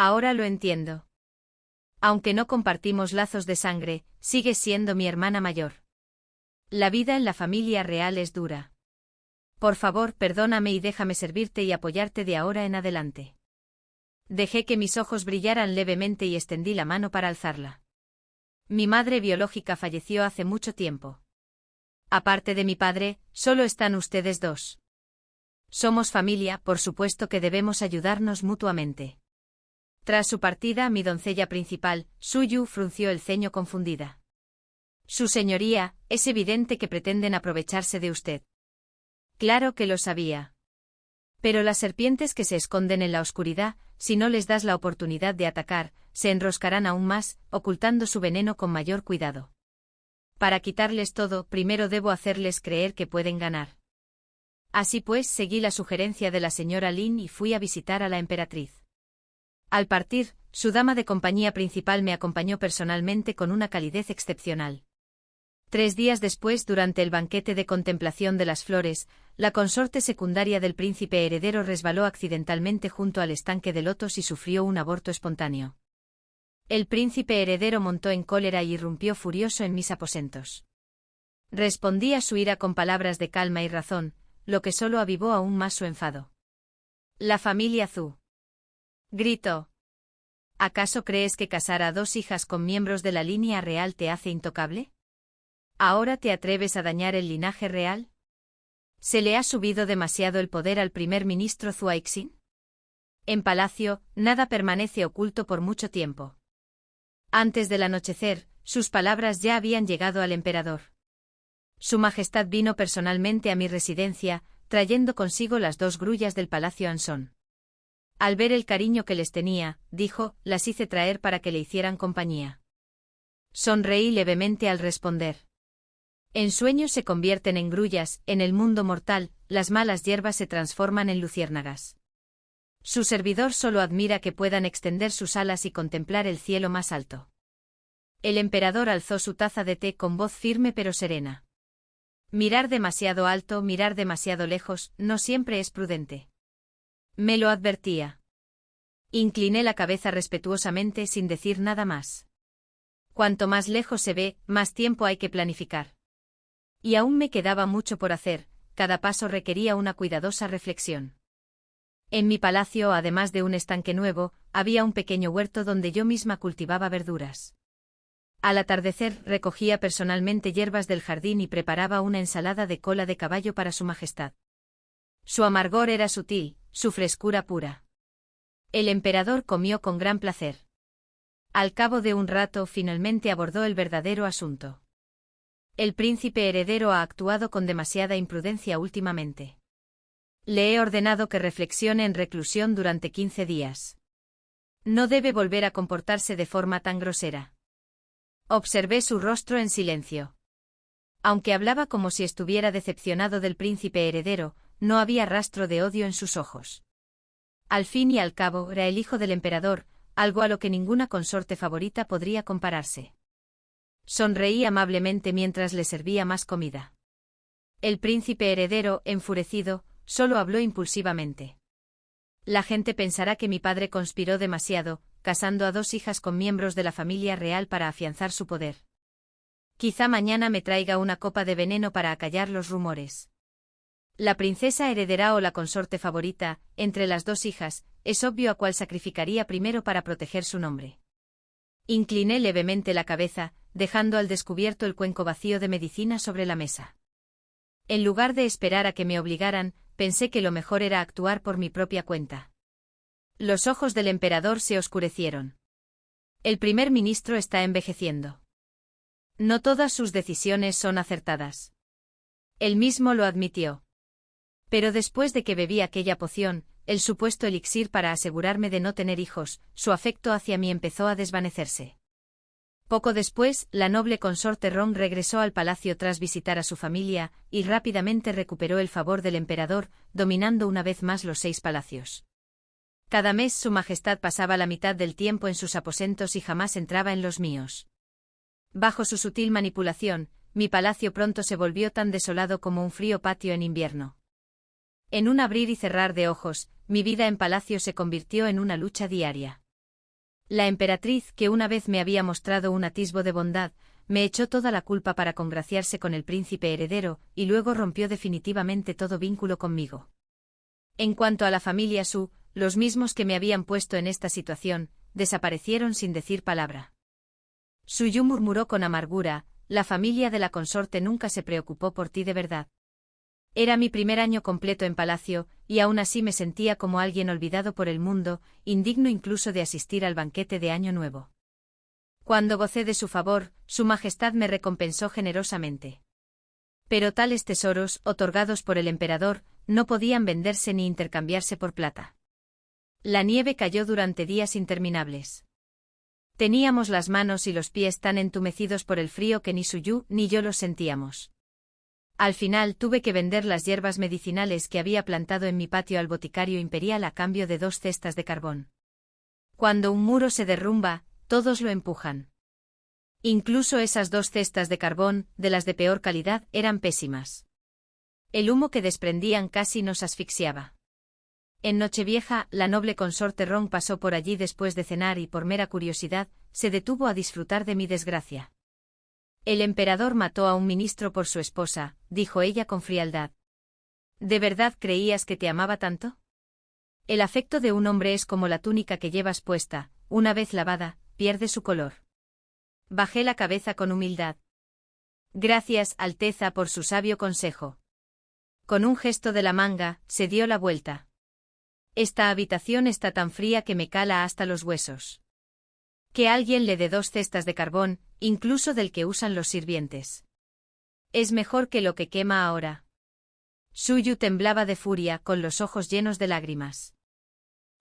Ahora lo entiendo. Aunque no compartimos lazos de sangre, sigues siendo mi hermana mayor. La vida en la familia real es dura. Por favor, perdóname y déjame servirte y apoyarte de ahora en adelante. Dejé que mis ojos brillaran levemente y extendí la mano para alzarla. Mi madre biológica falleció hace mucho tiempo. Aparte de mi padre, solo están ustedes dos. Somos familia, por supuesto que debemos ayudarnos mutuamente. Tras su partida, mi doncella principal, Suyu, frunció el ceño confundida. Su señoría, es evidente que pretenden aprovecharse de usted. Claro que lo sabía. Pero las serpientes que se esconden en la oscuridad, si no les das la oportunidad de atacar, se enroscarán aún más, ocultando su veneno con mayor cuidado. Para quitarles todo, primero debo hacerles creer que pueden ganar. Así pues, seguí la sugerencia de la señora Lin y fui a visitar a la emperatriz. Al partir, su dama de compañía principal me acompañó personalmente con una calidez excepcional. 3 días después, durante el banquete de contemplación de las flores, la consorte secundaria del príncipe heredero resbaló accidentalmente junto al estanque de lotos y sufrió un aborto espontáneo. El príncipe heredero montó en cólera y irrumpió furioso en mis aposentos. Respondí a su ira con palabras de calma y razón, lo que solo avivó aún más su enfado. La familia Zhu. Gritó. ¿Acaso crees que casar a 2 hijas con miembros de la línea real te hace intocable? ¿Ahora te atreves a dañar el linaje real? ¿Se le ha subido demasiado el poder al primer ministro Zuaixin? En palacio, nada permanece oculto por mucho tiempo. Antes del anochecer, sus palabras ya habían llegado al emperador. Su Majestad vino personalmente a mi residencia, trayendo consigo las 2 grullas del Palacio Ansón. Al ver el cariño que les tenía, dijo, las hice traer para que le hicieran compañía. Sonreí levemente al responder. En sueños se convierten en grullas, en el mundo mortal, las malas hierbas se transforman en luciérnagas. Su servidor solo admira que puedan extender sus alas y contemplar el cielo más alto. El emperador alzó su taza de té con voz firme pero serena. Mirar demasiado alto, mirar demasiado lejos, no siempre es prudente. Me lo advertía. Incliné la cabeza respetuosamente sin decir nada más. Cuanto más lejos se ve, más tiempo hay que planificar. Y aún me quedaba mucho por hacer, cada paso requería una cuidadosa reflexión. En mi palacio, además de un estanque nuevo, había un pequeño huerto donde yo misma cultivaba verduras. Al atardecer, recogía personalmente hierbas del jardín y preparaba una ensalada de cola de caballo para su majestad. Su amargor era sutil, su frescura pura. El emperador comió con gran placer. Al cabo de un rato, finalmente abordó el verdadero asunto. El príncipe heredero ha actuado con demasiada imprudencia últimamente. Le he ordenado que reflexione en reclusión durante 15 días. No debe volver a comportarse de forma tan grosera. Observé su rostro en silencio. Aunque hablaba como si estuviera decepcionado del príncipe heredero, no había rastro de odio en sus ojos. Al fin y al cabo, era el hijo del emperador, algo a lo que ninguna consorte favorita podría compararse. Sonreí amablemente mientras le servía más comida. El príncipe heredero, enfurecido, solo habló impulsivamente. La gente pensará que mi padre conspiró demasiado, casando a 2 hijas con miembros de la familia real para afianzar su poder. Quizá mañana me traiga una copa de veneno para acallar los rumores. La princesa heredera o la consorte favorita, entre las 2 hijas, es obvio a cuál sacrificaría primero para proteger su nombre. Incliné levemente la cabeza, dejando al descubierto el cuenco vacío de medicina sobre la mesa. En lugar de esperar a que me obligaran, pensé que lo mejor era actuar por mi propia cuenta. Los ojos del emperador se oscurecieron. El primer ministro está envejeciendo. No todas sus decisiones son acertadas. Él mismo lo admitió. Pero después de que bebí aquella poción, el supuesto elixir para asegurarme de no tener hijos, su afecto hacia mí empezó a desvanecerse. Poco después, la noble consorte Rong regresó al palacio tras visitar a su familia, y rápidamente recuperó el favor del emperador, dominando una vez más los 6 palacios. Cada mes su majestad pasaba la mitad del tiempo en sus aposentos y jamás entraba en los míos. Bajo su sutil manipulación, mi palacio pronto se volvió tan desolado como un frío patio en invierno. En un abrir y cerrar de ojos, mi vida en palacio se convirtió en una lucha diaria. La emperatriz, que una vez me había mostrado un atisbo de bondad, me echó toda la culpa para congraciarse con el príncipe heredero, y luego rompió definitivamente todo vínculo conmigo. En cuanto a la familia Su, los mismos que me habían puesto en esta situación, desaparecieron sin decir palabra. Su Yu murmuró con amargura, la familia de la consorte nunca se preocupó por ti de verdad. Era mi primer año completo en palacio, y aún así me sentía como alguien olvidado por el mundo, indigno incluso de asistir al banquete de Año Nuevo. Cuando gocé de su favor, su majestad me recompensó generosamente. Pero tales tesoros, otorgados por el emperador, no podían venderse ni intercambiarse por plata. La nieve cayó durante días interminables. Teníamos las manos y los pies tan entumecidos por el frío que ni Su Yu ni yo los sentíamos. Al final tuve que vender las hierbas medicinales que había plantado en mi patio al boticario imperial a cambio de 2 cestas de carbón. Cuando un muro se derrumba, todos lo empujan. Incluso esas 2 cestas de carbón, de las de peor calidad, eran pésimas. El humo que desprendían casi nos asfixiaba. En Nochevieja, la noble consorte Rong pasó por allí después de cenar y por mera curiosidad, se detuvo a disfrutar de mi desgracia. El emperador mató a un ministro por su esposa, dijo ella con frialdad. ¿De verdad creías que te amaba tanto? El afecto de un hombre es como la túnica que llevas puesta, una vez lavada, pierde su color. Bajé la cabeza con humildad. Gracias, Alteza, por su sabio consejo. Con un gesto de la manga, se dio la vuelta. Esta habitación está tan fría que me cala hasta los huesos. Que alguien le dé 2 cestas de carbón, incluso del que usan los sirvientes. Es mejor que lo que quema ahora. Suyu temblaba de furia, con los ojos llenos de lágrimas.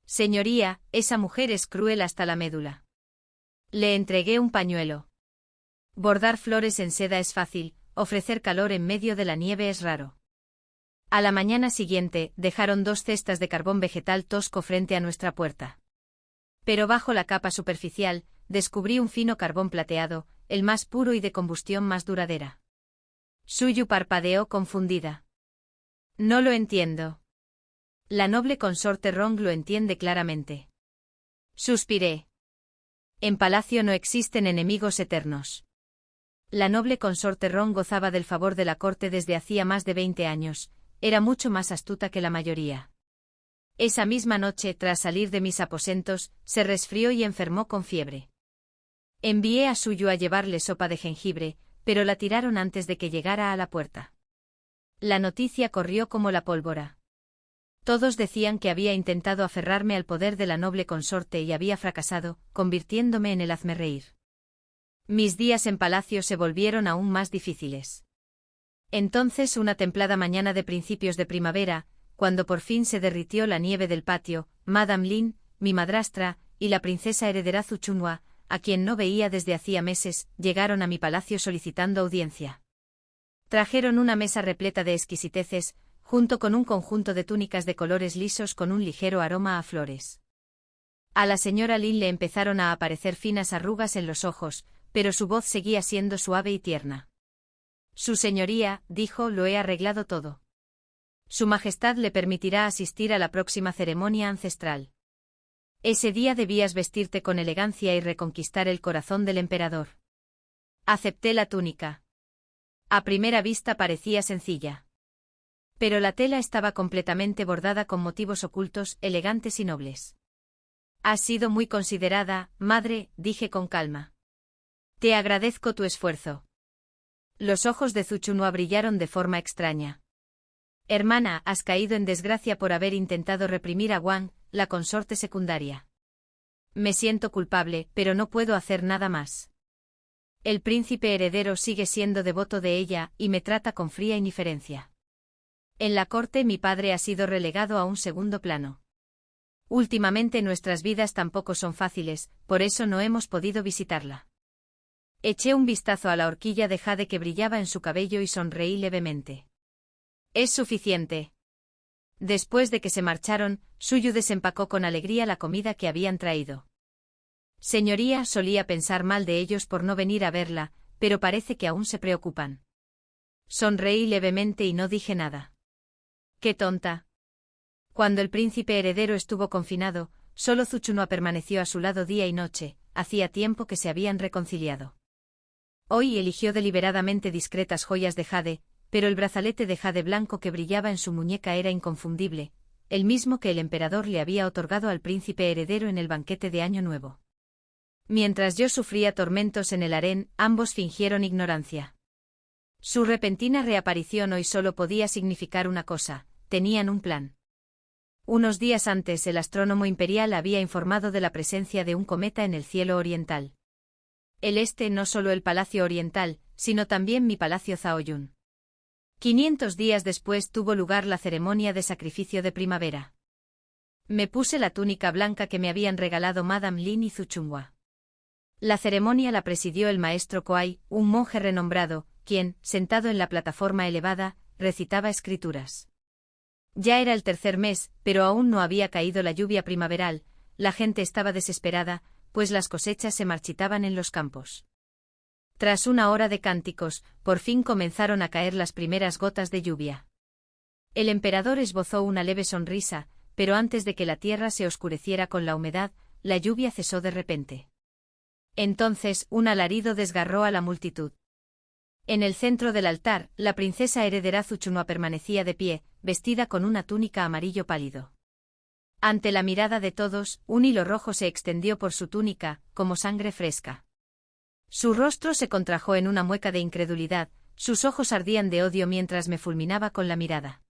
Señoría, esa mujer es cruel hasta la médula. Le entregué un pañuelo. Bordar flores en seda es fácil, ofrecer calor en medio de la nieve es raro. A la mañana siguiente, dejaron 2 cestas de carbón vegetal tosco frente a nuestra puerta. Pero bajo la capa superficial, descubrí un fino carbón plateado, el más puro y de combustión más duradera. Suyu parpadeó confundida. No lo entiendo. La noble consorte Rong lo entiende claramente. Suspiré. En palacio no existen enemigos eternos. La noble consorte Rong gozaba del favor de la corte desde hacía más de 20 años, era mucho más astuta que la mayoría. Esa misma noche, tras salir de mis aposentos, se resfrió y enfermó con fiebre. Envié a Suyu a llevarle sopa de jengibre, pero la tiraron antes de que llegara a la puerta. La noticia corrió como la pólvora. Todos decían que había intentado aferrarme al poder de la noble consorte y había fracasado, convirtiéndome en el hazmerreír. Mis días en palacio se volvieron aún más difíciles. Entonces, una templada mañana de principios de primavera, cuando por fin se derritió la nieve del patio, Madame Lin, mi madrastra, y la princesa heredera Zuchunhua, a quien no veía desde hacía meses, llegaron a mi palacio solicitando audiencia. Trajeron una mesa repleta de exquisiteces, junto con un conjunto de túnicas de colores lisos con un ligero aroma a flores. A la señora Lin le empezaron a aparecer finas arrugas en los ojos, pero su voz seguía siendo suave y tierna. Su señoría, dijo, lo he arreglado todo. Su Majestad le permitirá asistir a la próxima ceremonia ancestral. Ese día debías vestirte con elegancia y reconquistar el corazón del emperador. Acepté la túnica. A primera vista parecía sencilla. Pero la tela estaba completamente bordada con motivos ocultos, elegantes y nobles. Has sido muy considerada, madre, dije con calma. Te agradezco tu esfuerzo. Los ojos de Zuchunhua brillaron de forma extraña. Hermana, has caído en desgracia por haber intentado reprimir a Wang, la consorte secundaria. Me siento culpable, pero no puedo hacer nada más. El príncipe heredero sigue siendo devoto de ella, y me trata con fría indiferencia. En la corte mi padre ha sido relegado a un segundo plano. Últimamente nuestras vidas tampoco son fáciles, por eso no hemos podido visitarla. Eché un vistazo a la horquilla de jade que brillaba en su cabello y sonreí levemente. Es suficiente. Después de que se marcharon, Suyu desempacó con alegría la comida que habían traído. Señoría, solía pensar mal de ellos por no venir a verla, pero parece que aún se preocupan. Sonreí levemente y no dije nada. ¡Qué tonta! Cuando el príncipe heredero estuvo confinado, solo Zuchunhua permaneció a su lado día y noche, hacía tiempo que se habían reconciliado. Hoy eligió deliberadamente discretas joyas de jade, pero el brazalete de jade blanco que brillaba en su muñeca era inconfundible, el mismo que el emperador le había otorgado al príncipe heredero en el banquete de Año Nuevo. Mientras yo sufría tormentos en el harén, ambos fingieron ignorancia. Su repentina reaparición hoy solo podía significar una cosa: tenían un plan. Unos días antes el astrónomo imperial había informado de la presencia de un cometa en el cielo oriental. No solo el Palacio Oriental, sino también mi Palacio Zaoyun. 500 días después tuvo lugar la ceremonia de sacrificio de primavera. Me puse la túnica blanca que me habían regalado Madame Lin y Zuchunhua. La ceremonia la presidió el maestro Kuai, un monje renombrado, quien, sentado en la plataforma elevada, recitaba escrituras. Ya era el tercer mes, pero aún no había caído la lluvia primaveral, la gente estaba desesperada, pues las cosechas se marchitaban en los campos. Tras una hora de cánticos, por fin comenzaron a caer las primeras gotas de lluvia. El emperador esbozó una leve sonrisa, pero antes de que la tierra se oscureciera con la humedad, la lluvia cesó de repente. Entonces, un alarido desgarró a la multitud. En el centro del altar, la princesa heredera Zuchunhua permanecía de pie, vestida con una túnica amarillo pálido. Ante la mirada de todos, un hilo rojo se extendió por su túnica, como sangre fresca. Su rostro se contrajo en una mueca de incredulidad, sus ojos ardían de odio mientras me fulminaba con la mirada.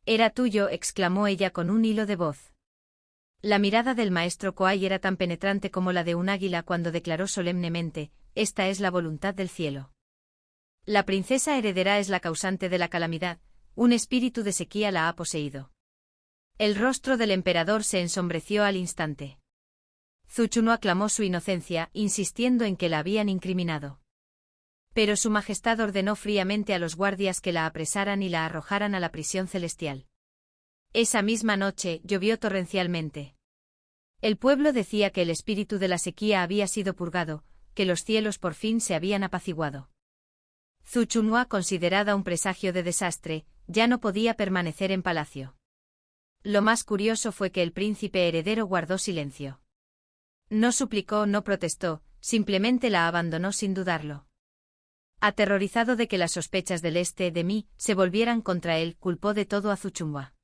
«Era tuyo», exclamó ella con un hilo de voz. La mirada del maestro Koai era tan penetrante como la de un águila cuando declaró solemnemente: «Esta es la voluntad del cielo. La princesa heredera es la causante de la calamidad, un espíritu de sequía la ha poseído». El rostro del emperador se ensombreció al instante. Zuchuno aclamó su inocencia, insistiendo en que la habían incriminado. Pero su majestad ordenó fríamente a los guardias que la apresaran y la arrojaran a la prisión celestial. Esa misma noche, llovió torrencialmente. El pueblo decía que el espíritu de la sequía había sido purgado, que los cielos por fin se habían apaciguado. Zuchunhua, considerada un presagio de desastre, ya no podía permanecer en palacio. Lo más curioso fue que el príncipe heredero guardó silencio. No suplicó, no protestó, simplemente la abandonó sin dudarlo. Aterrorizado de que las sospechas del este de mí se volvieran contra él, culpó de todo a Zuchunhua.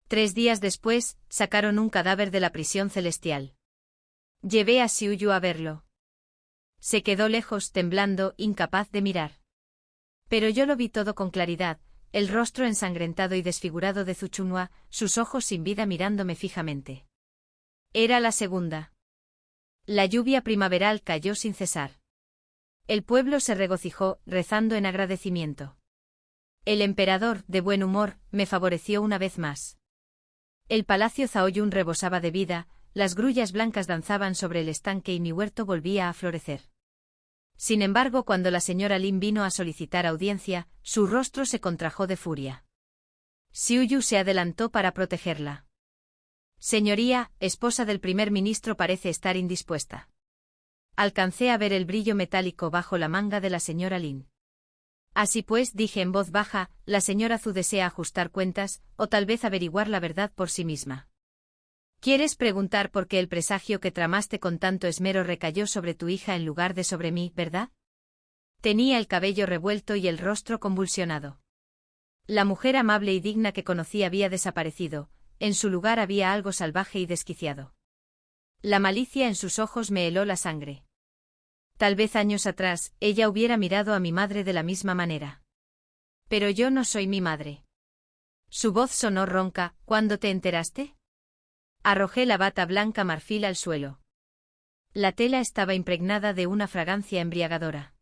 3 días después, sacaron un cadáver de la prisión celestial. Llevé a Xiuyu a verlo. Se quedó lejos, temblando, incapaz de mirar. Pero yo lo vi todo con claridad, el rostro ensangrentado y desfigurado de Zuchunhua, sus ojos sin vida mirándome fijamente. Era la segunda. La lluvia primaveral cayó sin cesar. El pueblo se regocijó, rezando en agradecimiento. El emperador, de buen humor, me favoreció una vez más. El palacio Zaoyun rebosaba de vida, las grullas blancas danzaban sobre el estanque y mi huerto volvía a florecer. Sin embargo, cuando la señora Lin vino a solicitar audiencia, su rostro se contrajo de furia. Xiuyu se adelantó para protegerla. «Señoría, esposa del primer ministro parece estar indispuesta». Alcancé a ver el brillo metálico bajo la manga de la señora Lin. Así pues, dije en voz baja, la señora Zhu desea ajustar cuentas, o tal vez averiguar la verdad por sí misma. ¿Quieres preguntar por qué el presagio que tramaste con tanto esmero recayó sobre tu hija en lugar de sobre mí, verdad? Tenía el cabello revuelto y el rostro convulsionado. La mujer amable y digna que conocí había desaparecido, en su lugar había algo salvaje y desquiciado. La malicia en sus ojos me heló la sangre. Tal vez años atrás, ella hubiera mirado a mi madre de la misma manera. Pero yo no soy mi madre. Su voz sonó ronca. ¿Cuándo te enteraste? Arrojé la bata blanca marfil al suelo. La tela estaba impregnada de una fragancia embriagadora.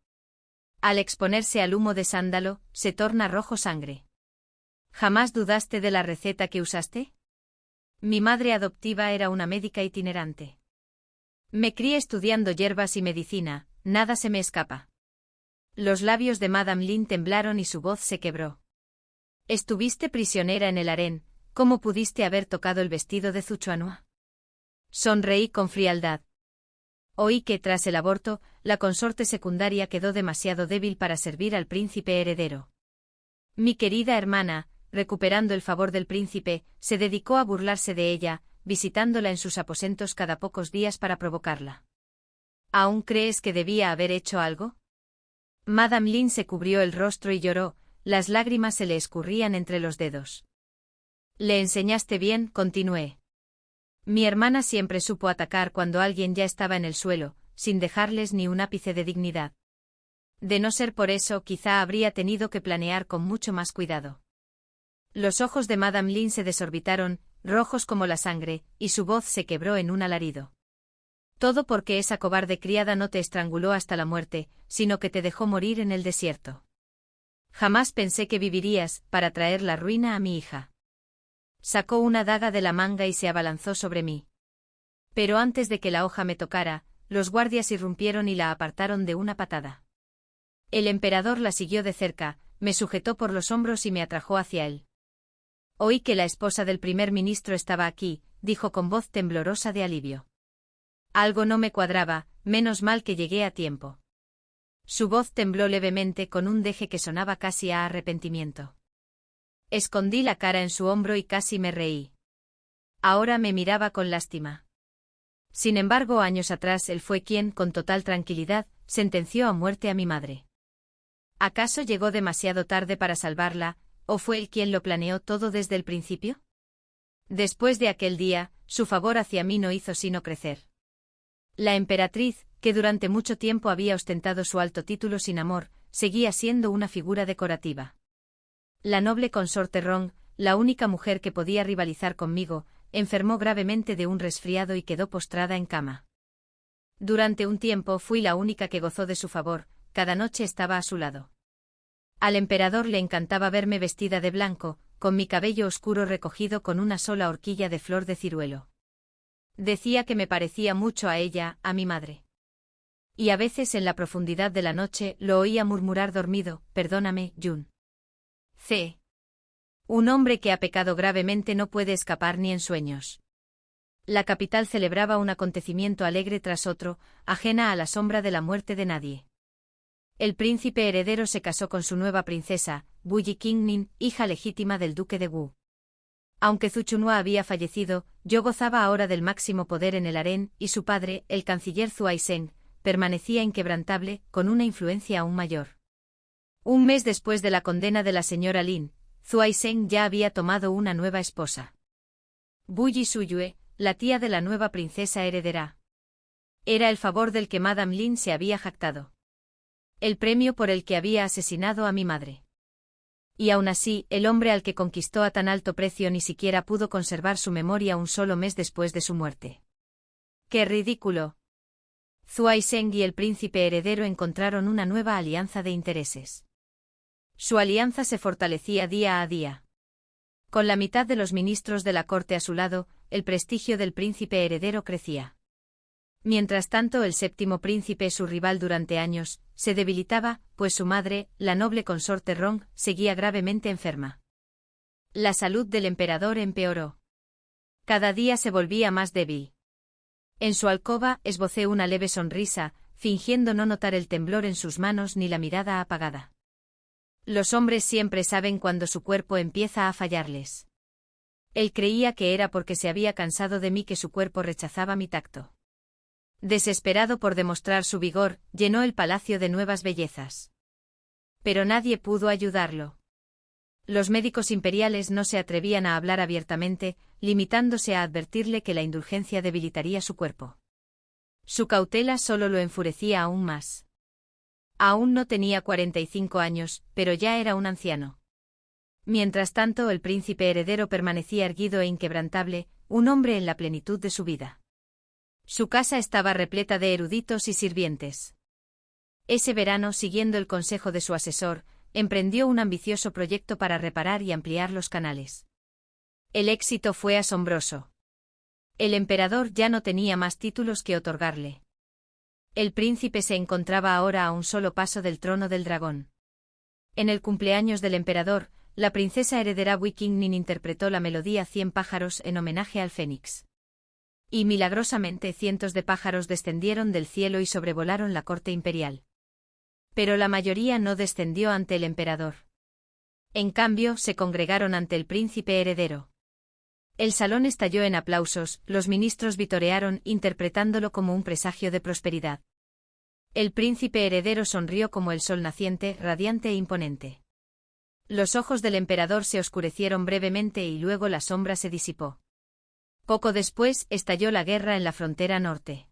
Al exponerse al humo de sándalo, se torna rojo sangre. ¿Jamás dudaste de la receta que usaste? Mi madre adoptiva era una médica itinerante. Me crié estudiando hierbas y medicina, nada se me escapa. Los labios de Madame Lin temblaron y su voz se quebró. Estuviste prisionera en el harén, ¿cómo pudiste haber tocado el vestido de Zuchuanhua? Sonreí con frialdad. Oí que, tras el aborto, la consorte secundaria quedó demasiado débil para servir al príncipe heredero. Mi querida hermana, recuperando el favor del príncipe, se dedicó a burlarse de ella, visitándola en sus aposentos cada pocos días para provocarla. ¿Aún crees que debía haber hecho algo? Madame Lin se cubrió el rostro y lloró, las lágrimas se le escurrían entre los dedos. «Le enseñaste bien», continué. «Mi hermana siempre supo atacar cuando alguien ya estaba en el suelo, sin dejarles ni un ápice de dignidad. De no ser por eso, quizá habría tenido que planear con mucho más cuidado». Los ojos de Madame Lin se desorbitaron, rojos como la sangre, y su voz se quebró en un alarido. Todo porque esa cobarde criada no te estranguló hasta la muerte, sino que te dejó morir en el desierto. Jamás pensé que vivirías, para traer la ruina a mi hija. Sacó una daga de la manga y se abalanzó sobre mí. Pero antes de que la hoja me tocara, los guardias irrumpieron y la apartaron de una patada. El emperador la siguió de cerca, me sujetó por los hombros y me atrajo hacia él. Oí que la esposa del primer ministro estaba aquí, dijo con voz temblorosa de alivio. Algo no me cuadraba, menos mal que llegué a tiempo. Su voz tembló levemente con un deje que sonaba casi a arrepentimiento. Escondí la cara en su hombro y casi me reí. Ahora me miraba con lástima. Sin embargo, años atrás él fue quien, con total tranquilidad, sentenció a muerte a mi madre. ¿Acaso llegó demasiado tarde para salvarla, o fue él quien lo planeó todo desde el principio? Después de aquel día, su favor hacia mí no hizo sino crecer. La emperatriz, que durante mucho tiempo había ostentado su alto título sin amor, seguía siendo una figura decorativa. La noble consorte Rong, la única mujer que podía rivalizar conmigo, enfermó gravemente de un resfriado y quedó postrada en cama. Durante un tiempo fui la única que gozó de su favor, cada noche estaba a su lado. Al emperador le encantaba verme vestida de blanco, con mi cabello oscuro recogido con una sola horquilla de flor de ciruelo. Decía que me parecía mucho a ella, a mi madre. Y a veces en la profundidad de la noche lo oía murmurar dormido: «Perdóname, Yun. C. Un hombre que ha pecado gravemente no puede escapar ni en sueños». La capital celebraba un acontecimiento alegre tras otro, ajena a la sombra de la muerte de nadie. El príncipe heredero se casó con su nueva princesa, Wu Yiqingning, hija legítima del duque de Wu. Aunque Zhu Chunhua había fallecido, yo gozaba ahora del máximo poder en el harén, y su padre, el canciller Zhuai Zheng, permanecía inquebrantable, con una influencia aún mayor. Un mes después de la condena de la señora Lin, Zhuai Zheng ya había tomado una nueva esposa. Wu Yisuyue, la tía de la nueva princesa heredera. Era el favor del que Madame Lin se había jactado. El premio por el que había asesinado a mi madre. Y aún así, el hombre al que conquistó a tan alto precio ni siquiera pudo conservar su memoria un solo mes después de su muerte. ¡Qué ridículo! Zhuai Zheng y el príncipe heredero encontraron una nueva alianza de intereses. Su alianza se fortalecía día a día. Con la mitad de los ministros de la corte a su lado, el prestigio del príncipe heredero crecía. Mientras tanto, el séptimo príncipe, su rival durante años, se debilitaba, pues su madre, la noble consorte Rong, seguía gravemente enferma. La salud del emperador empeoró. Cada día se volvía más débil. En su alcoba esbocé una leve sonrisa, fingiendo no notar el temblor en sus manos ni la mirada apagada. Los hombres siempre saben cuando su cuerpo empieza a fallarles. Él creía que era porque se había cansado de mí que su cuerpo rechazaba mi tacto. Desesperado por demostrar su vigor, llenó el palacio de nuevas bellezas. Pero nadie pudo ayudarlo. Los médicos imperiales no se atrevían a hablar abiertamente, limitándose a advertirle que la indulgencia debilitaría su cuerpo. Su cautela solo lo enfurecía aún más. Aún no tenía 45 años, pero ya era un anciano. Mientras tanto, el príncipe heredero permanecía erguido e inquebrantable, un hombre en la plenitud de su vida. Su casa estaba repleta de eruditos y sirvientes. Ese verano, siguiendo el consejo de su asesor, emprendió un ambicioso proyecto para reparar y ampliar los canales. El éxito fue asombroso. El emperador ya no tenía más títulos que otorgarle. El príncipe se encontraba ahora a un solo paso del trono del dragón. En el cumpleaños del emperador, la princesa heredera Wu Qingning interpretó la melodía 100 pájaros en homenaje al fénix. Y milagrosamente cientos de pájaros descendieron del cielo y sobrevolaron la corte imperial. Pero la mayoría no descendió ante el emperador. En cambio, se congregaron ante el príncipe heredero. El salón estalló en aplausos, los ministros vitorearon, interpretándolo como un presagio de prosperidad. El príncipe heredero sonrió como el sol naciente, radiante e imponente. Los ojos del emperador se oscurecieron brevemente y luego la sombra se disipó. Poco después, estalló la guerra en la frontera norte.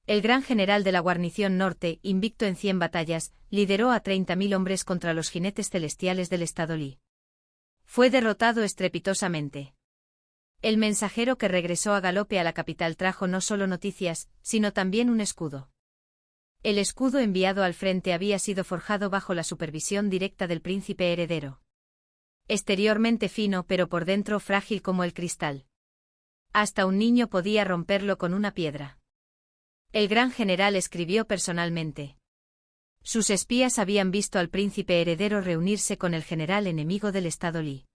El gran general de la guarnición norte, invicto en 100 batallas, lideró a 30.000 hombres contra los jinetes celestiales del estado Li. Fue derrotado estrepitosamente. El mensajero que regresó a galope a la capital trajo no solo noticias, sino también un escudo. El escudo enviado al frente había sido forjado bajo la supervisión directa del príncipe heredero. Exteriormente fino pero por dentro frágil como el cristal. Hasta un niño podía romperlo con una piedra. El gran general escribió personalmente. Sus espías habían visto al príncipe heredero reunirse con el general enemigo del estado Li.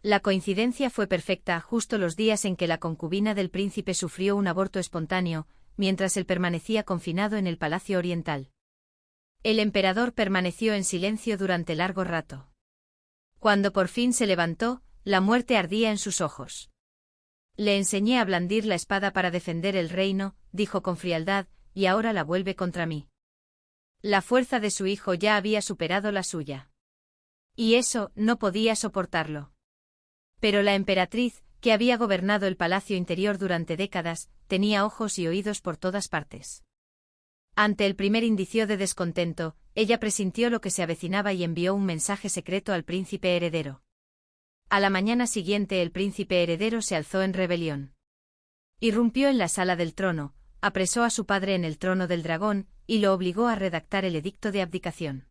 La coincidencia fue perfecta justo los días en que la concubina del príncipe sufrió un aborto espontáneo, mientras él permanecía confinado en el Palacio Oriental. El emperador permaneció en silencio durante largo rato. Cuando por fin se levantó, la muerte ardía en sus ojos. Le enseñé a blandir la espada para defender el reino, dijo con frialdad, y ahora la vuelve contra mí. La fuerza de su hijo ya había superado la suya. Y eso, no podía soportarlo. Pero la emperatriz, que había gobernado el palacio interior durante décadas, tenía ojos y oídos por todas partes. Ante el primer indicio de descontento, ella presintió lo que se avecinaba y envió un mensaje secreto al príncipe heredero. A la mañana siguiente el príncipe heredero se alzó en rebelión. Irrumpió en la sala del trono, apresó a su padre en el trono del dragón, y lo obligó a redactar el edicto de abdicación.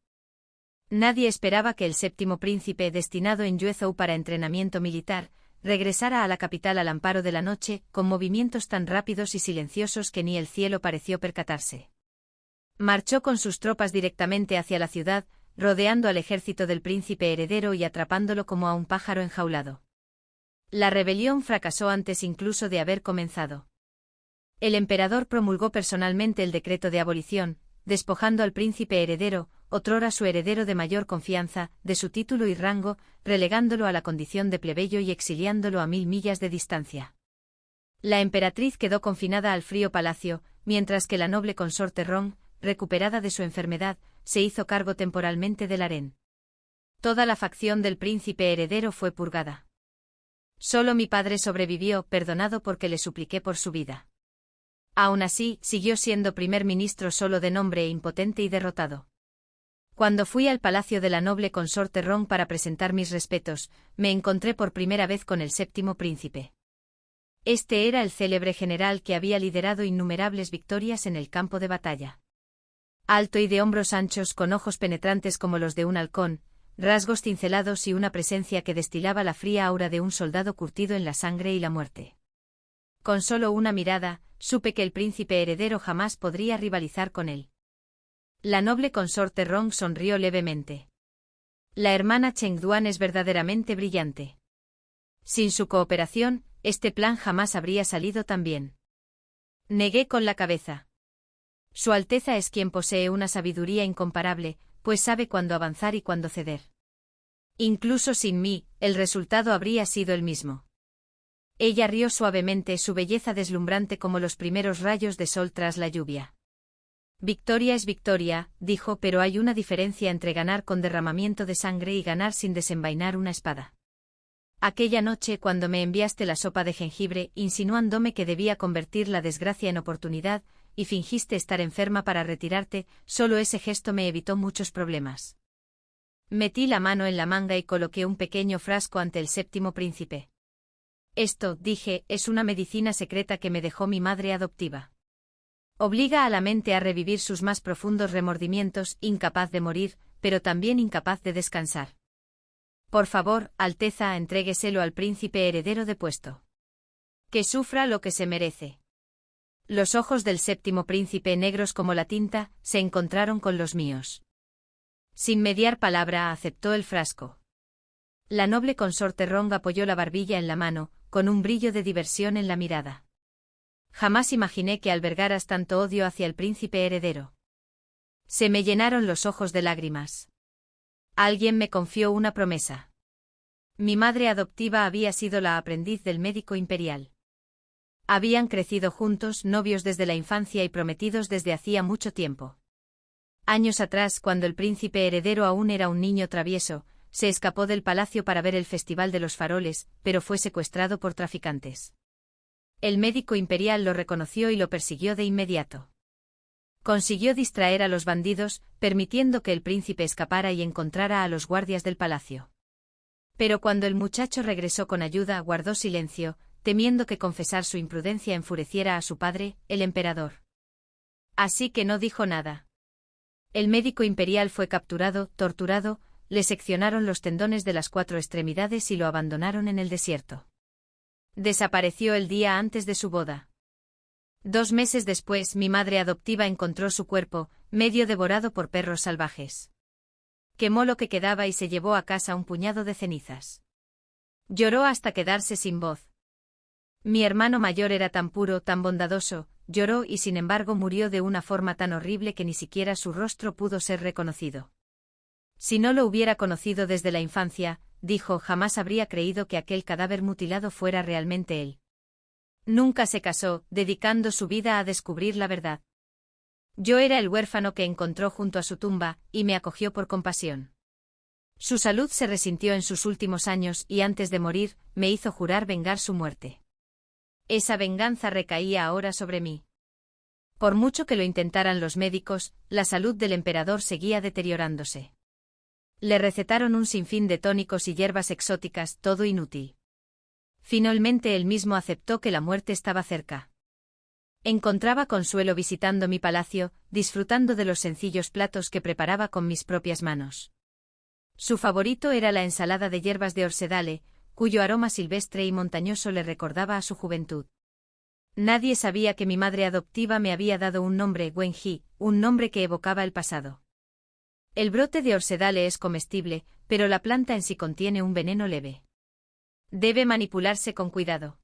Nadie esperaba que el séptimo príncipe destinado en Yuezhou para entrenamiento militar, regresara a la capital al amparo de la noche, con movimientos tan rápidos y silenciosos que ni el cielo pareció percatarse. Marchó con sus tropas directamente hacia la ciudad, rodeando al ejército del príncipe heredero y atrapándolo como a un pájaro enjaulado. La rebelión fracasó antes incluso de haber comenzado. El emperador promulgó personalmente el decreto de abolición, despojando al príncipe heredero, otrora su heredero de mayor confianza, de su título y rango, relegándolo a la condición de plebeyo y exiliándolo a 1000 millas de distancia. La emperatriz quedó confinada al frío palacio, mientras que la noble consorte Rong, recuperada de su enfermedad, se hizo cargo temporalmente del harén. Toda la facción del príncipe heredero fue purgada. Solo mi padre sobrevivió, perdonado porque le supliqué por su vida. Aún así, siguió siendo primer ministro solo de nombre e impotente y derrotado. Cuando fui al palacio de la noble consorte Rong para presentar mis respetos, me encontré por primera vez con el séptimo príncipe. Este era el célebre general que había liderado innumerables victorias en el campo de batalla. Alto y de hombros anchos con ojos penetrantes como los de un halcón, rasgos cincelados y una presencia que destilaba la fría aura de un soldado curtido en la sangre y la muerte. Con solo una mirada, supe que el príncipe heredero jamás podría rivalizar con él. La noble consorte Rong sonrió levemente. La hermana Chengduan es verdaderamente brillante. Sin su cooperación, este plan jamás habría salido tan bien. Negué con la cabeza. Su Alteza es quien posee una sabiduría incomparable, pues sabe cuándo avanzar y cuándo ceder. Incluso sin mí, el resultado habría sido el mismo. Ella rió suavemente, su belleza deslumbrante como los primeros rayos de sol tras la lluvia. Victoria es victoria, dijo, pero hay una diferencia entre ganar con derramamiento de sangre y ganar sin desenvainar una espada. Aquella noche cuando me enviaste la sopa de jengibre, insinuándome que debía convertir la desgracia en oportunidad, y fingiste estar enferma para retirarte, solo ese gesto me evitó muchos problemas. Metí la mano en la manga y coloqué un pequeño frasco ante el séptimo príncipe. Esto, dije, es una medicina secreta que me dejó mi madre adoptiva. Obliga a la mente a revivir sus más profundos remordimientos, incapaz de morir, pero también incapaz de descansar. Por favor, Alteza, entrégueselo al príncipe heredero depuesto. Que sufra lo que se merece. Los ojos del séptimo príncipe, negros como la tinta, se encontraron con los míos. Sin mediar palabra, aceptó el frasco. La noble consorte Rong apoyó la barbilla en la mano, con un brillo de diversión en la mirada. Jamás imaginé que albergaras tanto odio hacia el príncipe heredero. Se me llenaron los ojos de lágrimas. Alguien me confió una promesa. Mi madre adoptiva había sido la aprendiz del médico imperial. Habían crecido juntos, novios desde la infancia y prometidos desde hacía mucho tiempo. Años atrás, cuando el príncipe heredero aún era un niño travieso, se escapó del palacio para ver el Festival de los Faroles, pero fue secuestrado por traficantes. El médico imperial lo reconoció y lo persiguió de inmediato. Consiguió distraer a los bandidos, permitiendo que el príncipe escapara y encontrara a los guardias del palacio. Pero cuando el muchacho regresó con ayuda, guardó silencio, temiendo que confesar su imprudencia enfureciera a su padre, el emperador. Así que no dijo nada. El médico imperial fue capturado, torturado, le seccionaron los tendones de las 4 extremidades y lo abandonaron en el desierto. Desapareció el día antes de su boda. 2 meses después, mi madre adoptiva encontró su cuerpo, medio devorado por perros salvajes. Quemó lo que quedaba y se llevó a casa un puñado de cenizas. Lloró hasta quedarse sin voz. Mi hermano mayor era tan puro, tan bondadoso, lloró y sin embargo murió de una forma tan horrible que ni siquiera su rostro pudo ser reconocido. Si no lo hubiera conocido desde la infancia, dijo, jamás habría creído que aquel cadáver mutilado fuera realmente él. Nunca se casó, dedicando su vida a descubrir la verdad. Yo era el huérfano que encontró junto a su tumba, y me acogió por compasión. Su salud se resintió en sus últimos años y antes de morir, me hizo jurar vengar su muerte. Esa venganza recaía ahora sobre mí. Por mucho que lo intentaran los médicos, la salud del emperador seguía deteriorándose. Le recetaron un sinfín de tónicos y hierbas exóticas, todo inútil. Finalmente él mismo aceptó que la muerte estaba cerca. Encontraba consuelo visitando mi palacio, disfrutando de los sencillos platos que preparaba con mis propias manos. Su favorito era la ensalada de hierbas de orsedale, cuyo aroma silvestre y montañoso le recordaba a su juventud. Nadie sabía que mi madre adoptiva me había dado un nombre, Wenji, un nombre que evocaba el pasado. El brote de orsedale es comestible, pero la planta en sí contiene un veneno leve. Debe manipularse con cuidado.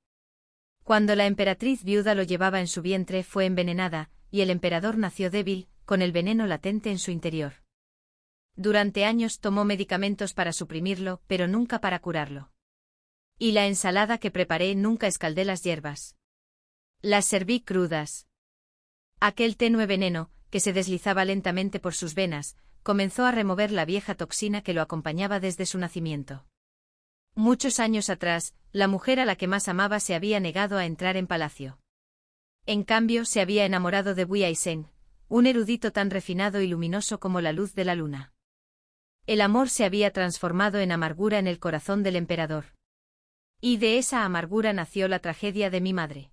Cuando la emperatriz viuda lo llevaba en su vientre fue envenenada, y el emperador nació débil, con el veneno latente en su interior. Durante años tomó medicamentos para suprimirlo, pero nunca para curarlo. Y la ensalada que preparé nunca escaldé las hierbas. Las serví crudas. Aquel tenue veneno, que se deslizaba lentamente por sus venas, comenzó a remover la vieja toxina que lo acompañaba desde su nacimiento. Muchos años atrás, la mujer a la que más amaba se había negado a entrar en palacio. En cambio, se había enamorado de Wu Yaisen, un erudito tan refinado y luminoso como la luz de la luna. El amor se había transformado en amargura en el corazón del emperador. Y de esa amargura nació la tragedia de mi madre.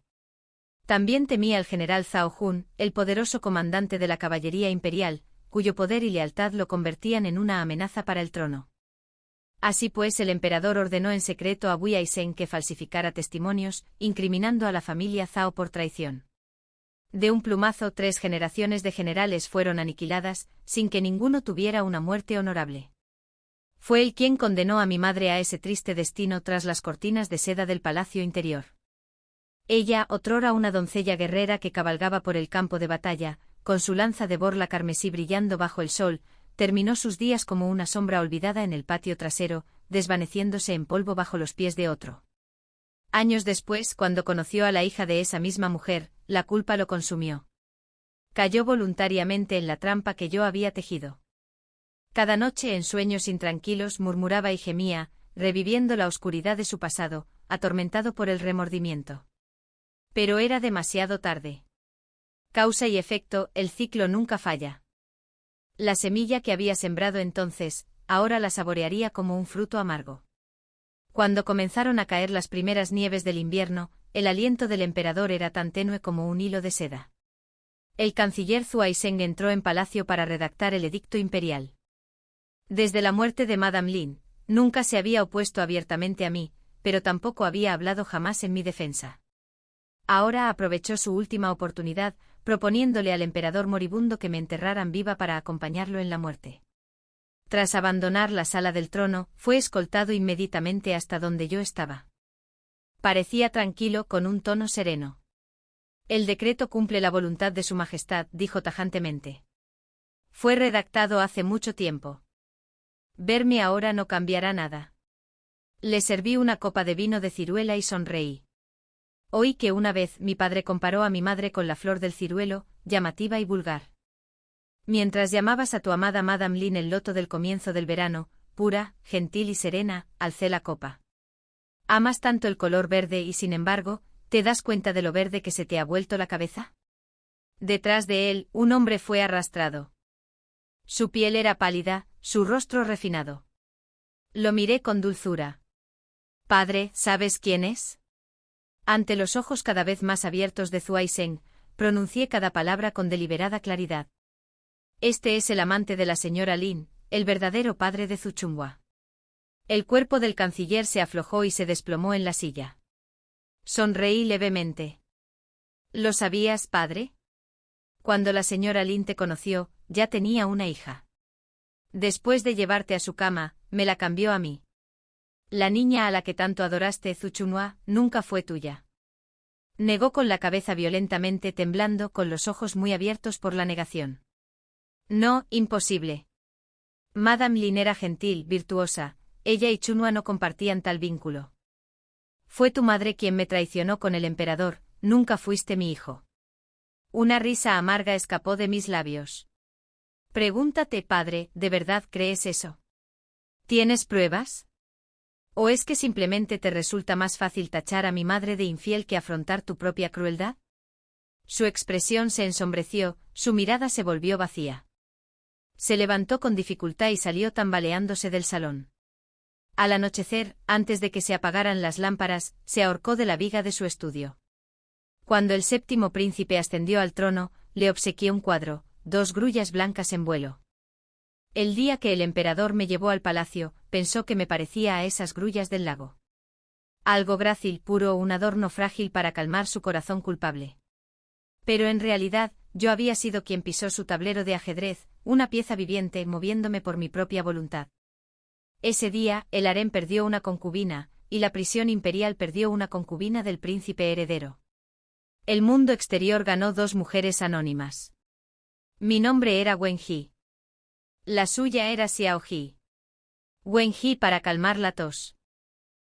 También temía al general Zhao Jun, el poderoso comandante de la caballería imperial, cuyo poder y lealtad lo convertían en una amenaza para el trono. Así pues, el emperador ordenó en secreto a Wu Yaisen que falsificara testimonios, incriminando a la familia Zhao por traición. De un plumazo, 3 generaciones de generales fueron aniquiladas, sin que ninguno tuviera una muerte honorable. Fue él quien condenó a mi madre a ese triste destino tras las cortinas de seda del palacio interior. Ella, otrora una doncella guerrera que cabalgaba por el campo de batalla, con su lanza de borla carmesí brillando bajo el sol, terminó sus días como una sombra olvidada en el patio trasero, desvaneciéndose en polvo bajo los pies de otro. Años después, cuando conoció a la hija de esa misma mujer, la culpa lo consumió. Cayó voluntariamente en la trampa que yo había tejido. Cada noche en sueños intranquilos murmuraba y gemía, reviviendo la oscuridad de su pasado, atormentado por el remordimiento. Pero era demasiado tarde. Causa y efecto, el ciclo nunca falla. La semilla que había sembrado entonces, ahora la saborearía como un fruto amargo. Cuando comenzaron a caer las primeras nieves del invierno, el aliento del emperador era tan tenue como un hilo de seda. El canciller Zhuai Zheng entró en palacio para redactar el edicto imperial. Desde la muerte de Madame Lin, nunca se había opuesto abiertamente a mí, pero tampoco había hablado jamás en mi defensa. Ahora aprovechó su última oportunidad, proponiéndole al emperador moribundo que me enterraran viva para acompañarlo en la muerte. Tras abandonar la sala del trono, fue escoltado inmediatamente hasta donde yo estaba. Parecía tranquilo, con un tono sereno. El decreto cumple la voluntad de su majestad, dijo tajantemente. Fue redactado hace mucho tiempo. Verme ahora no cambiará nada. Le serví una copa de vino de ciruela y sonreí. Oí que una vez mi padre comparó a mi madre con la flor del ciruelo, llamativa y vulgar. Mientras llamabas a tu amada Madame Lin el loto del comienzo del verano, pura, gentil y serena, alcé la copa. ¿Amas tanto el color verde y sin embargo, te das cuenta de lo verde que se te ha vuelto la cabeza? Detrás de él, un hombre fue arrastrado. Su piel era pálida, su rostro refinado. Lo miré con dulzura. Padre, ¿sabes quién es? Ante los ojos cada vez más abiertos de Zhuai Zheng, pronuncié cada palabra con deliberada claridad. Este es el amante de la señora Lin, el verdadero padre de Zuchunghua. El cuerpo del canciller se aflojó y se desplomó en la silla. Sonreí levemente. ¿Lo sabías, padre? Cuando la señora Lin te conoció, ya tenía una hija. Después de llevarte a su cama, me la cambió a mí. La niña a la que tanto adoraste, Zuchunghua, nunca fue tuya. Negó con la cabeza violentamente, temblando, con los ojos muy abiertos por la negación. No, imposible. Madame Lin era gentil, virtuosa, ella y Chunhua no compartían tal vínculo. Fue tu madre quien me traicionó con el emperador, nunca fuiste mi hijo. Una risa amarga escapó de mis labios. Pregúntate, padre, ¿de verdad crees eso? ¿Tienes pruebas? ¿O es que simplemente te resulta más fácil tachar a mi madre de infiel que afrontar tu propia crueldad? Su expresión se ensombreció, su mirada se volvió vacía. Se levantó con dificultad y salió tambaleándose del salón. Al anochecer, antes de que se apagaran las lámparas, se ahorcó de la viga de su estudio. Cuando el séptimo príncipe ascendió al trono, le obsequié un cuadro, 2 grullas blancas en vuelo. El día que el emperador me llevó al palacio, pensó que me parecía a esas grullas del lago. Algo grácil, puro, un adorno frágil para calmar su corazón culpable. Pero en realidad, yo había sido quien pisó su tablero de ajedrez, una pieza viviente, moviéndome por mi propia voluntad. Ese día, el harén perdió una concubina, y la prisión imperial perdió una concubina del príncipe heredero. El mundo exterior ganó 2 mujeres anónimas. Mi nombre era Wen He. La suya era Xiao He. Wen He para calmar la tos.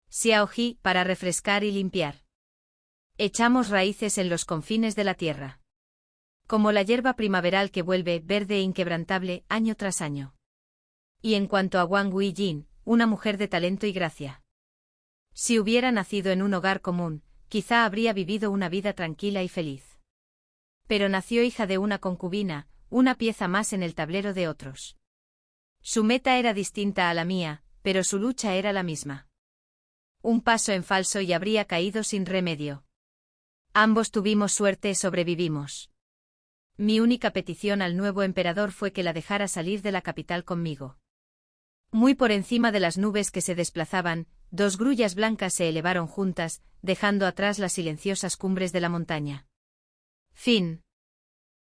Xiao He para refrescar y limpiar. Echamos raíces en los confines de la tierra. Como la hierba primaveral que vuelve, verde e inquebrantable, año tras año. Y en cuanto a Wang Weijin, una mujer de talento y gracia. Si hubiera nacido en un hogar común, quizá habría vivido una vida tranquila y feliz. Pero nació hija de una concubina, una pieza más en el tablero de otros. Su meta era distinta a la mía, pero su lucha era la misma. Un paso en falso y habría caído sin remedio. Ambos tuvimos suerte, sobrevivimos. Mi única petición al nuevo emperador fue que la dejara salir de la capital conmigo. Muy por encima de las nubes que se desplazaban, 2 grullas blancas se elevaron juntas, dejando atrás las silenciosas cumbres de la montaña. Fin.